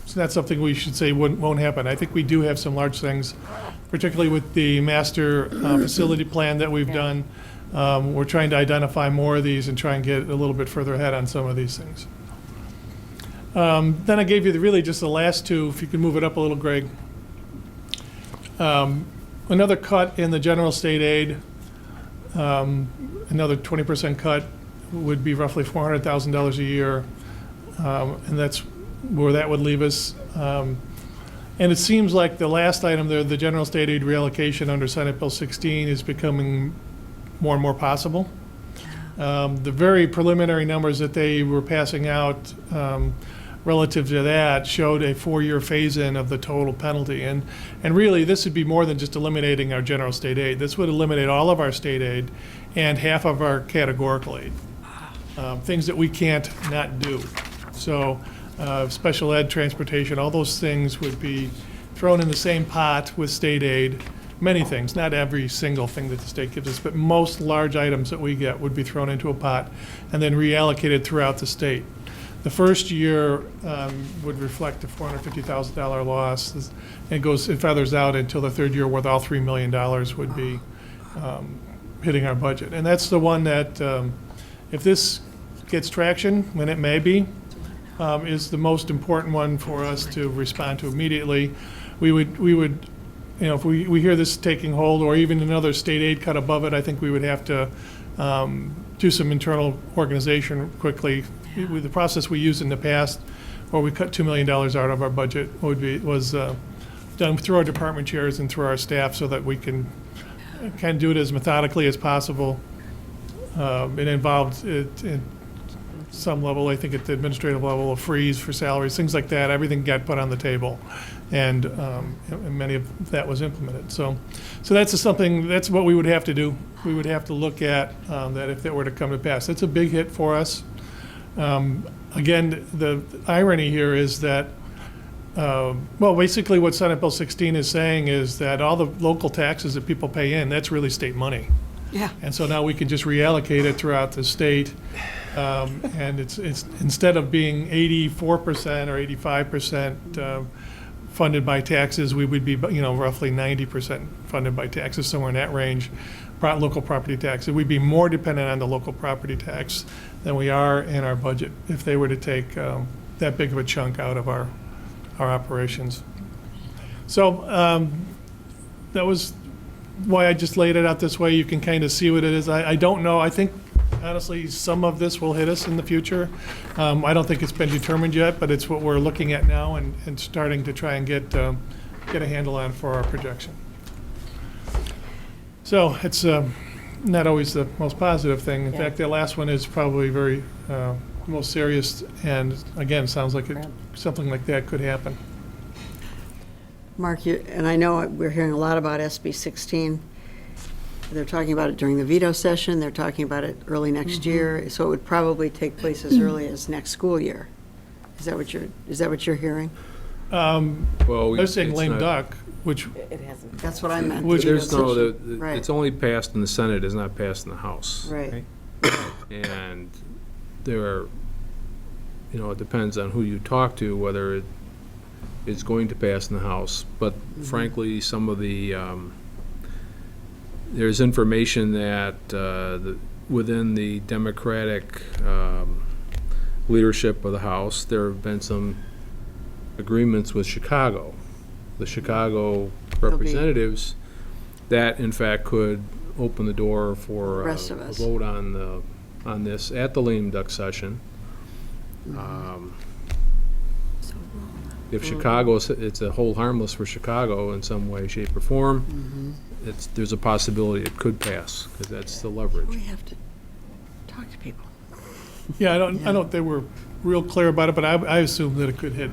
something we should say won't happen. I think we do have some large things particularly with the master facility plan that we've done. We're trying to identify more of these and try and get a little bit further ahead on some of these things. Then I gave you really just the last two, if you could move it up a little, Greg. Another cut in the general state aid, another 20% cut would be roughly $400,000 a year, and that's where that would leave us. And it seems like the last item there, the general state aid reallocation under Senate Bill 16, is becoming more and more possible. The very preliminary numbers that they were passing out relative to that showed a 4-year phase-in of the total penalty. And really, this would be more than just eliminating our general state aid. This would eliminate all of our state aid and half of our categorical aid, things that we can't not do. So special ed, transportation, all those things would be thrown in the same pot with state aid. Many things, not every single thing that the state gives us, but most large items that we get would be thrown into a pot and then reallocated throughout the state. The first year would reflect a $450,000 loss. It feathers out until the third year, where all $3 million would be hitting our budget. And that's the one that, if this gets traction, when it may be, is the most important one for us to respond to immediately. We would, if we hear this taking hold, or even another state aid cut above it, I think we would have to do some internal organization quickly. With the process we used in the past, where we cut $2 million out of our budget, was done through our department chairs and through our staff, so that we can kind of do it as methodically as possible. It involved at some level, I think at the administrative level, a freeze for salaries, things like that. Everything got put on the table, and many of that was implemented. So that's something. That's what we would have to do. We would have to look at that if that were to come to pass. That's a big hit for us. Again, the irony here is that, basically what Senate Bill 16 is saying is that all the local taxes that people pay in, that's really state money. Yeah. And so now we can just reallocate it throughout the state. And it's instead of being 84% or 85% funded by taxes, we would be, roughly 90% funded by taxes, somewhere in that range. Local property taxes. We'd be more dependent on the local property tax than we are in our budget if they were to take that big of a chunk out of our operations. So that was why I just laid it out this way. You can kind of see what it is. I don't know. I think, honestly, some of this will hit us in the future. I don't think it's been determined yet, but it's what we're looking at now and starting to try and get a handle on for our projection. So it's not always the most positive thing. In fact, that last one is probably very most serious, and again, sounds like something like that could happen. Mark, and I know we're hearing a lot about SB 16. They're talking about it during the veto session. They're talking about it early next year. So it would probably take place as early as next school year. Is that what you're hearing? They're saying it's lame not- duck, which It hasn't. That's what I meant. Which- There's no, Right. it's only passed in the Senate, it's not passed in the House. Right. And there are, it depends on who you talk to, whether it is going to pass in the House. But frankly, some of the, there's information that within the Democratic leadership of the House, there have been some agreements with Chicago. The Chicago representatives, that in fact could open the door for Rest of a us. vote on this at the lame duck session. If Chicago, it's a hold harmless for Chicago in some way, shape, or form, there's a possibility it could pass, because that's the leverage. We have to talk to people. Yeah, I don't. They were real clear about it, but I assume that it could hit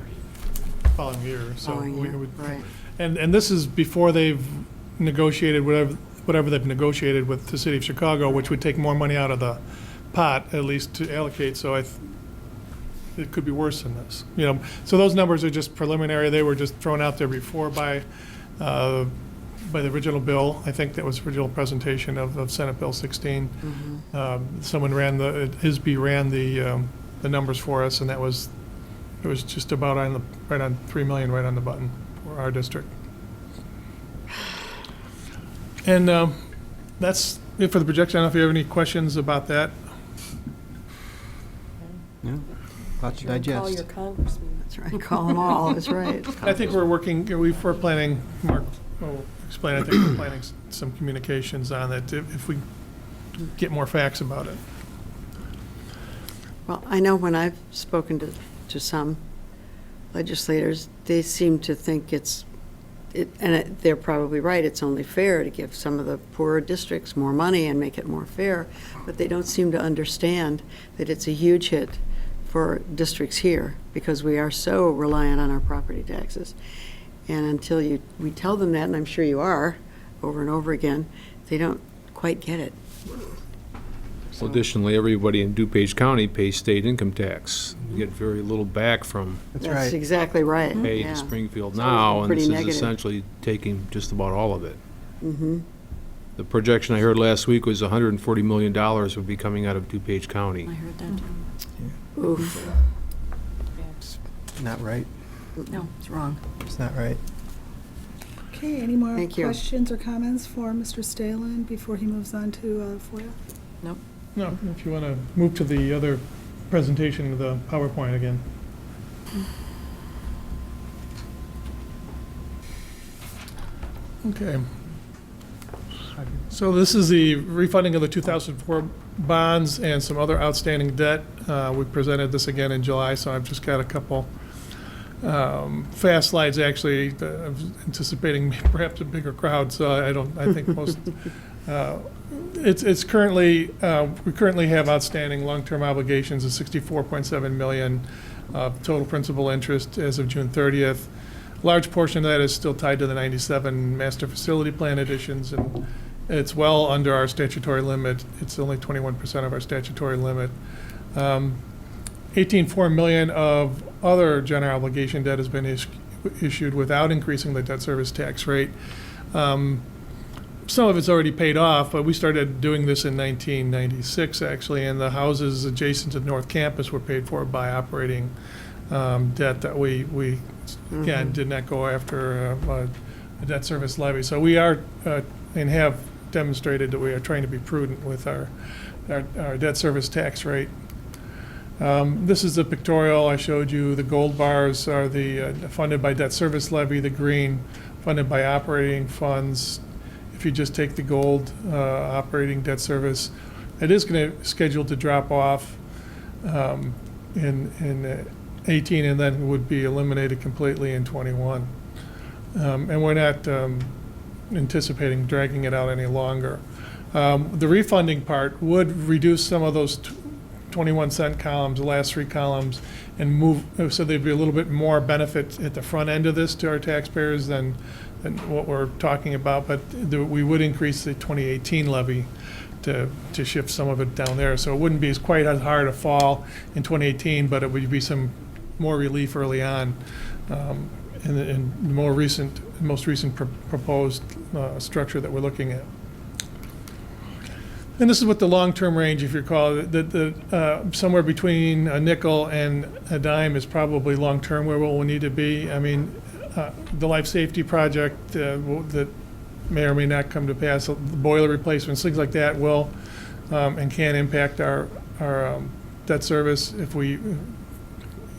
following year. So Following we year, would, right. and this is before they've negotiated whatever they've negotiated with the city of Chicago, which would take more money out of the pot, at least to allocate. So it could be worse than this. So those numbers are just preliminary. They were just thrown out there before by the original bill. I think that was the original presentation of Senate Bill 16. Someone ISB ran the numbers for us, and it was just about right on $3 million right on the button for our district. And that's it for the projection. I don't know if you have any questions about that. No? Lot to Call your digest. congressman. That's right, call them all, that's right. I think we're planning, Mark will explain, I think we're planning some communications on it if we get more facts about it. Well, I know when I've spoken to some legislators, they seem to think they're probably right, it's only fair to give some of the poorer districts more money and make it more fair, but they don't seem to understand that it's a huge hit for districts here, because we are so reliant on our property taxes. And until we tell them that, and I'm sure you are, over and over again, they don't quite get it. So additionally, everybody in DuPage County pays state income tax. You get very little back from That's That's right. exactly right. pay Yeah. to Springfield It's always now, been and pretty this is negative. essentially taking just about all of it. Mhm. The projection I heard last week was $140 million would be coming out of DuPage County. I heard that too. Oof. Not right. No, it's wrong. It's not right. Okay, any more Thank you. questions or comments for Mr. Stalen before he moves on to FOIA? No, if you want to move to the other presentation of the PowerPoint again. Okay. So this is the refunding of the 2004 bonds and some other outstanding debt. We presented this again in July, so I've just got a couple fast slides, actually. I was anticipating perhaps a bigger crowd, so I think most, it's currently, we currently have outstanding long-term obligations of $64.7 million total principal interest as of June 30th. Large portion of that is still tied to the 97 master facility plan additions, and it's well under our statutory limit. It's only 21% of our statutory limit. 18.4 million of other general obligation debt has been issued without increasing the debt service tax rate. Some of it's already paid off, but we started doing this in 1996, actually, and the houses adjacent to the North Campus were paid for by operating debt that we again, did not go after a debt service levy. So we are, and have demonstrated that we are trying to be prudent with our debt service tax rate. This is the pictorial I showed you. The gold bars are the funded by debt service levy, the green funded by operating funds. If you just take the gold operating debt service, it is scheduled to drop off in 18, and then would be eliminated completely in 21. And we're not anticipating dragging it out any longer. The refunding part would reduce some of those 21-cent columns, the last three columns, and move, so there'd be a little bit more benefit at the front end of this to our taxpayers than what we're talking about, but we would increase the 2018 levy to shift some of it down there. So it wouldn't be quite as hard a fall in 2018, but it would be some more relief early on in the most recent proposed structure that we're looking at. And this is what the long-term range, if you recall, somewhere between a nickel and a dime is probably long-term where we'll need to be. I mean, the life safety project that may or may not come to pass, the boiler replacements, things like that will and can impact our debt service if we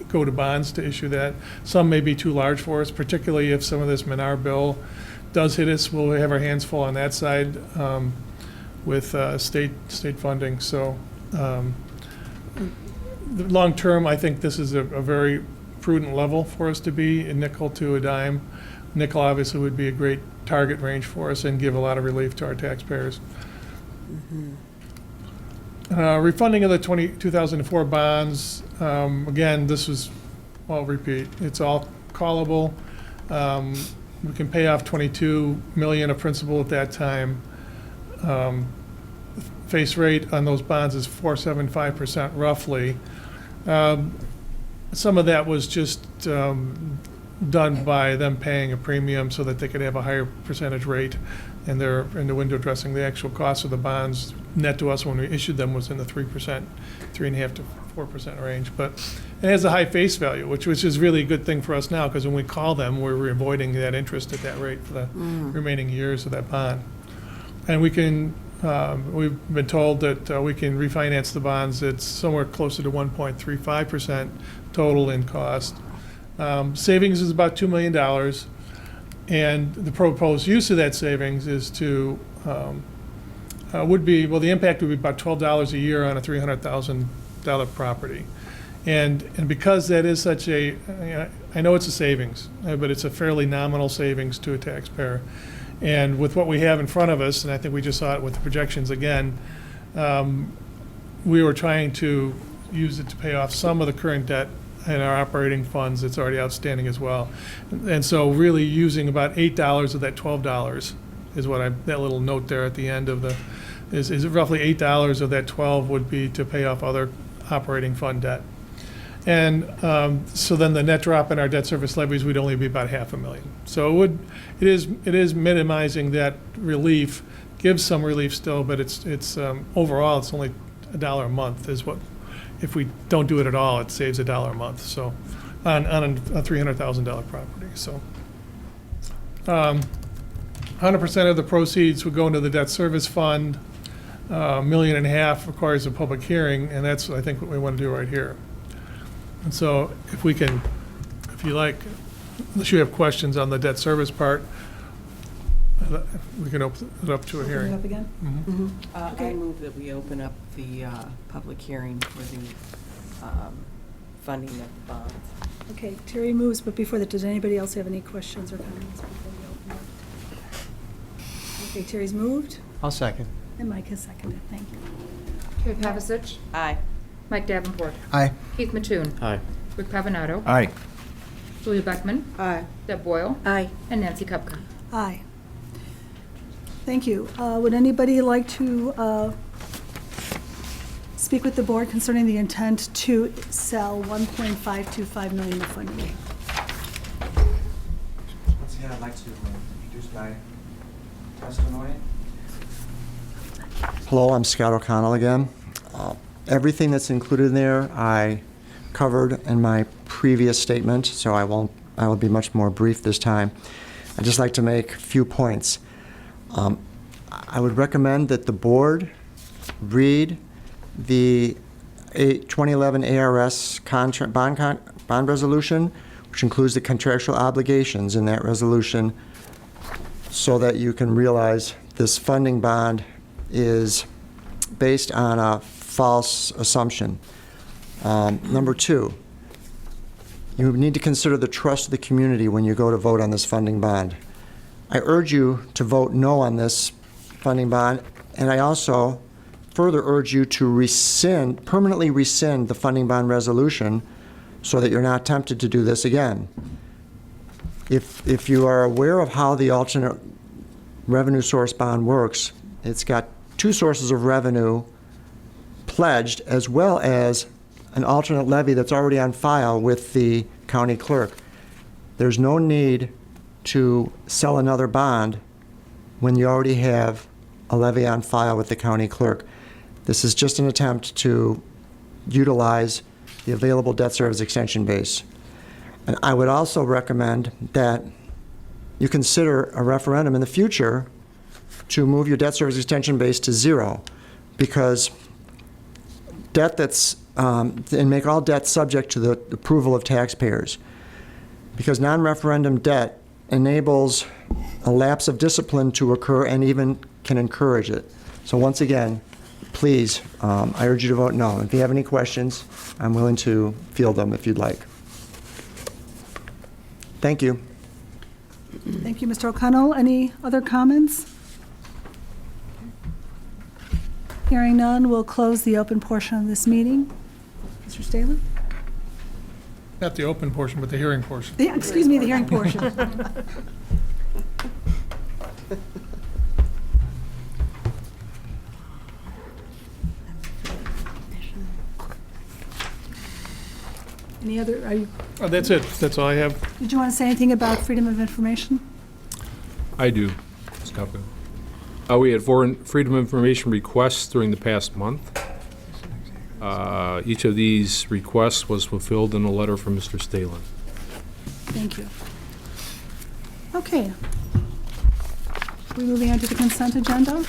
go to bonds to issue that. Some may be too large for us, particularly if some of this Menard bill does hit us. We'll have our hands full on that side with state funding. So the long term, I think this is a very prudent level for us to be, a nickel to a dime. Nickel obviously would be a great target range for us and give a lot of relief to our taxpayers. Refunding of the 2004 bonds, again, this was, I'll repeat, it's all callable. We can pay off $22 million of principal at that time. Face rate on those bonds is 4.75% roughly. Some of that was just done by them paying a premium so that they could have a higher percentage rate, and they're in the window dressing. The actual cost of the bonds net to us when we issued them was in the 3.5% to 4% range. But it has a high face value, which is really a good thing for us now, because when we call them, we're avoiding that interest at that rate for the remaining years of that bond. And we can, we've been told that we can refinance the bonds. It's somewhere closer to 1.35% total in cost. Savings is about $2 million. And the proposed use of that savings is to, would be, well, the impact would be about $12 a year on a $300,000 property. And because that is such a, I know it's a savings, but it's a fairly nominal savings to a taxpayer. And with what we have in front of us, and I think we just saw it with the projections again, we were trying to use it to pay off some of the current debt in our operating funds that's already outstanding as well. And so really using about $8 of that $12 is what that little note there at the end of the, is roughly $8 of that 12 would be to pay off other operating fund debt. And so then the net drop in our debt service levies would only be about $500,000. So it is minimizing that relief, gives some relief still, but it's overall it's only $1 a month is what, if we don't do it at all, it saves $1 a month. So on a $300,000 property. So 100% of the proceeds would go into the debt service fund. $1.5 million requires a public hearing, and that's I think what we want to do right here. And so if we can, if you like, unless you have questions on the debt service part, we can open it up to a Open it hearing. up again? I move that we open up the public hearing for the funding of the bonds. Okay, Terry moves, but before that, does anybody else have any questions or comments before we open it? Okay, Terry's moved, I'll second. and Mike has seconded. Thank you. Terry Pavasich, Aye. Mike Davenport, Aye. Keith Mattoon, Aye. Rick Pavanato, Aye. Julia Beckman, Aye. Deb Boyle, Aye. and Nancy Kupka. Aye. Thank you. Would anybody like to speak with the board concerning the intent to sell $1.525 million of funding? Once again, I'd like to introduce my testimony. Hello, I'm Scott O'Connell again. Everything that's included in there I covered in my previous statement, so I will be much more brief this time. I'd just like to make a few points. I would recommend that the board read the 2011 ARS bond resolution, which includes the contractual obligations in that resolution, so that you can realize this funding bond is based on a false assumption. Number two, you need to consider the trust of the community when you go to vote on this funding bond. I urge you to vote no on this funding bond, and I also further urge you to permanently rescind the funding bond resolution so that you're not tempted to do this again. If you are aware of how the alternate revenue source bond works, it's got two sources of revenue pledged as well as an alternate levy that's already on file with the county clerk. There's no need to sell another bond when you already have a levy on file with the county clerk. This is just an attempt to utilize the available debt service extension base. And I would also recommend that you consider a referendum in the future to move your debt service extension base to zero, because debt and make all debt subject to the approval of taxpayers. Because non-referendum debt enables a lapse of discipline to occur and even can encourage it. So once again, please, I urge you to vote no. If you have any questions, I'm willing to field them if you'd like. Thank you. Thank you, Mr. O'Connell. Any other comments? Hearing none, we'll close the open portion of this meeting. Mr. Staley? Not the open portion, but the hearing portion. Excuse me, the hearing portion. Any other, That's it. That's all I have. did you want to say anything about freedom of information? I do, Ms. Kupka. We had 4 Freedom of Information requests during the past month. Each of these requests was fulfilled in a letter from Mr. Stalen. Thank you. Okay. We're moving on to the consent agenda.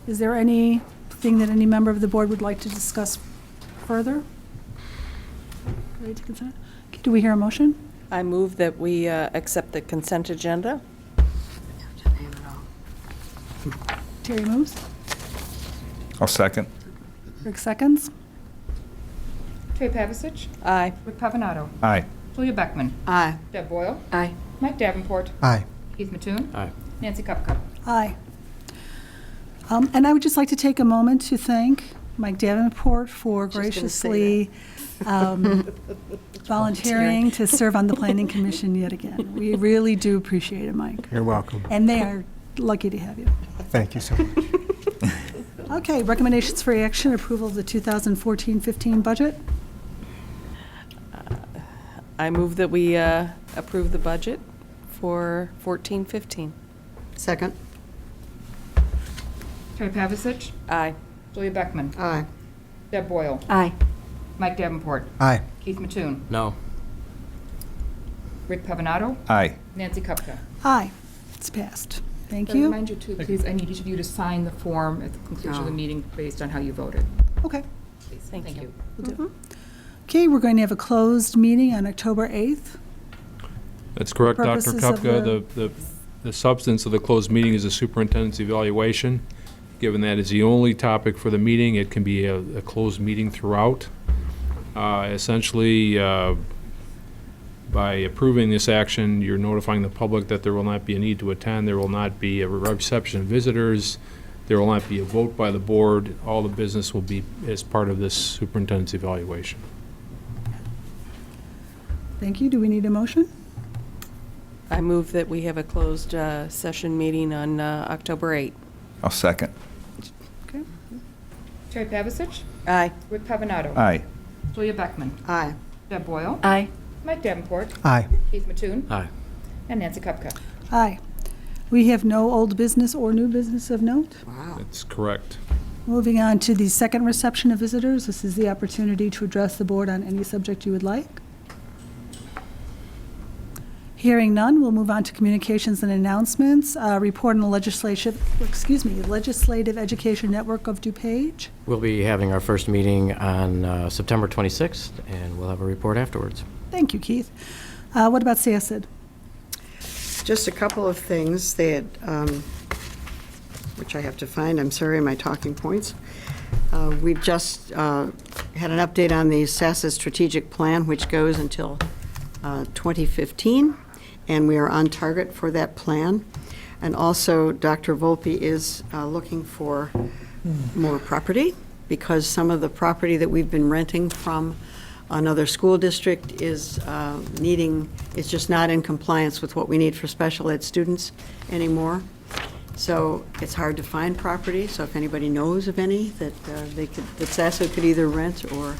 Is there anything that any member of the board would like to discuss further? Ready to consent? Okay, do we hear a motion? I move that we accept the consent agenda. Terry moves. I'll second. Rick seconds. Terry Pavasich, Aye. Rick Pavanato, Aye. Julia Beckman, Aye. Deb Boyle, Aye. Mike Davenport, Aye. Keith Mattoon, Aye. Nancy Kupka. Aye. And I would just like to take a moment to thank Mike Davenport for Just gonna say graciously volunteering to serve on the Planning Commission yet again. We really do appreciate it, Mike. You're welcome. And they are lucky to have you. Thank you so much. Okay, recommendations for action, approval of the 2014-15 budget. I move that we approve the budget for 14-15. Second. Terry Pavasich, Aye. Julia Beckman, Aye. Deb Boyle, Aye. Mike Davenport, Aye. Keith Mattoon, No. Rick Pavanato, Aye. Nancy Kupka. Aye, it's passed. Thank Can I you. remind you too, please, I need each of you to sign the form at the conclusion of the meeting based on how you voted. Okay, Please. Thank you. will do. Okay, we're going to have a closed meeting on October 8th. That's correct, Dr. Purposes of Kupka. The substance of the closed meeting is the superintendent's evaluation. Given that is the only topic for the meeting, it can be a closed meeting throughout. Essentially, by approving this action, you're notifying the public that there will not be a need to attend, there will not be a reception of visitors, there will not be a vote by the board. All the business will be as part of this superintendent's evaluation. Thank you. Do we need a motion? I move that we have a closed session meeting on October 8th. I'll second. Okay. Terry Pavasich, Aye. Rick Pavanato, Aye. Julia Beckman, Aye. Deb Boyle, Aye. Mike Davenport, Aye. Keith Mattoon, Aye. and Nancy Kupka. Aye. We have no old business or new business of note. Wow. That's correct. Moving on to the second reception of visitors. This is the opportunity to address the board on any subject you would like. Hearing none, we'll move on to communications and announcements. Report on the legislative education network of DuPage. We'll be having our first meeting on September 26th, and we'll have a report afterwards. Thank you, Keith. What about CSD? Just a couple of things that, which I have to find, I'm sorry, my talking points. We've just had an update on the SASA strategic plan, which goes until 2015, and we are on target for that plan. And also, Dr. Volpe is looking for more property, because some of the property that we've been renting from another school district is it's just not in compliance with what we need for special ed students anymore. So it's hard to find property, so if anybody knows of any that that SASA could either rent or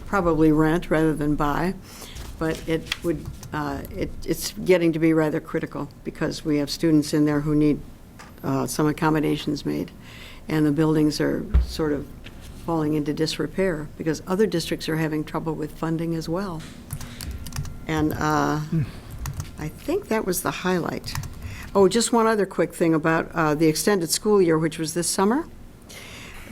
probably rent rather than buy. But it's getting to be rather critical, because we have students in there who need some accommodations made, and the buildings are sort of falling into disrepair because other districts are having trouble with funding as well. And I think that was the highlight. Oh, just one other quick thing about the extended school year, which was this summer.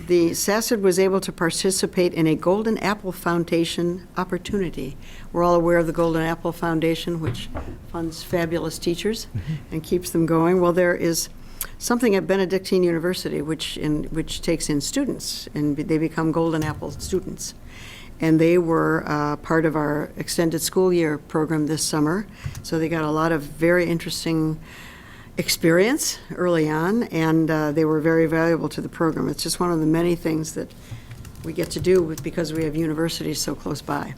The SASD was able to participate in a Golden Apple Foundation opportunity. We're all aware of the Golden Apple Foundation, which funds fabulous teachers and keeps them going. Well, there is something at Benedictine University which takes in students, and they become Golden Apple students. And they were part of our extended school year program this summer. So they got a lot of very interesting experience early on, and they were very valuable to the program. It's just one of the many things that we get to do because we have universities so close by.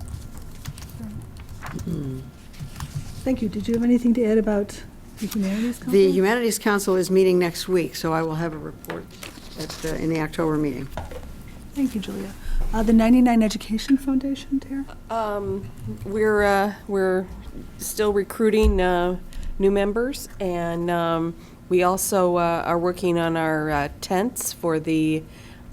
Thank you. Did you have anything to add about the Humanities Council? The Humanities Council is meeting next week, so I will have a report in the October meeting. Thank you, Julia. The 99 Education Foundation, Tara? We're still recruiting new members, and we also are working on our tents for the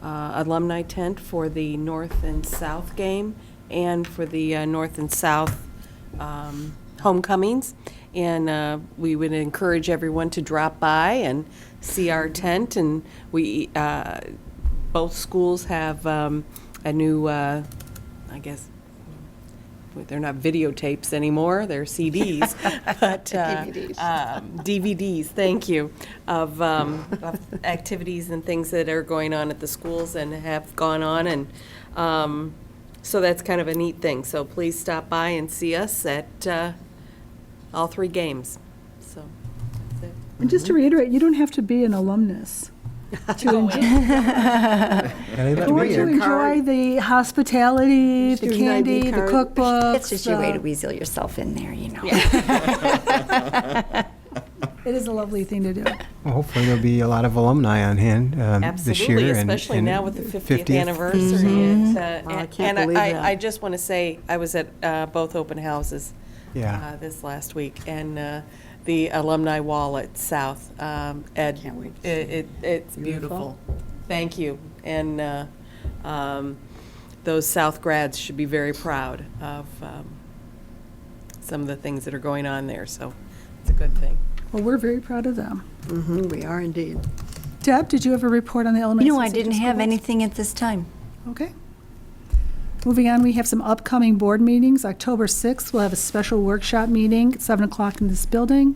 alumni tent for the North and South game and for the North and South homecomings. And we would encourage everyone to drop by and see our tent. And we, both schools have a new, I guess, they're not videotapes anymore, they're CDs, but DVDs, thank you, of activities and things that are going on at the schools and have gone on, and so that's kind of a neat thing. So please stop by and see us at all 3 games. So that's it. And just to reiterate, you don't have to be an alumnus to enjoy the hospitality, the Student ID candy, the card. cookbooks. It's just your way to weasel yourself in there, you know. It is a lovely thing to do. Well, hopefully there'll be a lot of alumni on hand this year. Absolutely, and- especially and now with the 50th anniversary. I can't believe that. I just want to say, I was at both open houses Yeah. this last week, and the alumni wall at South, Ed, Can't wait. it's beautiful. Thank you. And those South grads should be very proud of some of the things that are going on there, so it's a good thing. Well, we're very proud of them. We are indeed. Deb, did you have a report on the elementary? You know, I didn't have anything at this time. Okay. Moving on, we have some upcoming board meetings. October 6th, we'll have a special workshop meeting at 7 o'clock in this building.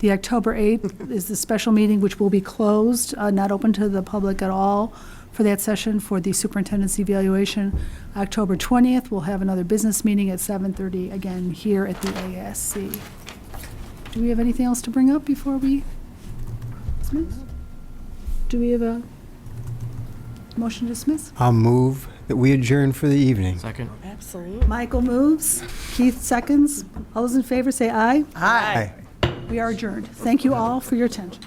The October 8th is the special meeting, which will be closed, not open to the public at all for that session for the superintendent's evaluation. October 20th, we'll have another business meeting at 7:30, again, here at the ASC. Do we have anything else to bring up before we dismiss? Do we have a motion to dismiss? I'll move that we adjourn for the evening. Second? Absolutely. Michael moves, Keith seconds. All those in favor say aye. Aye. We are adjourned. Thank you all for your attention.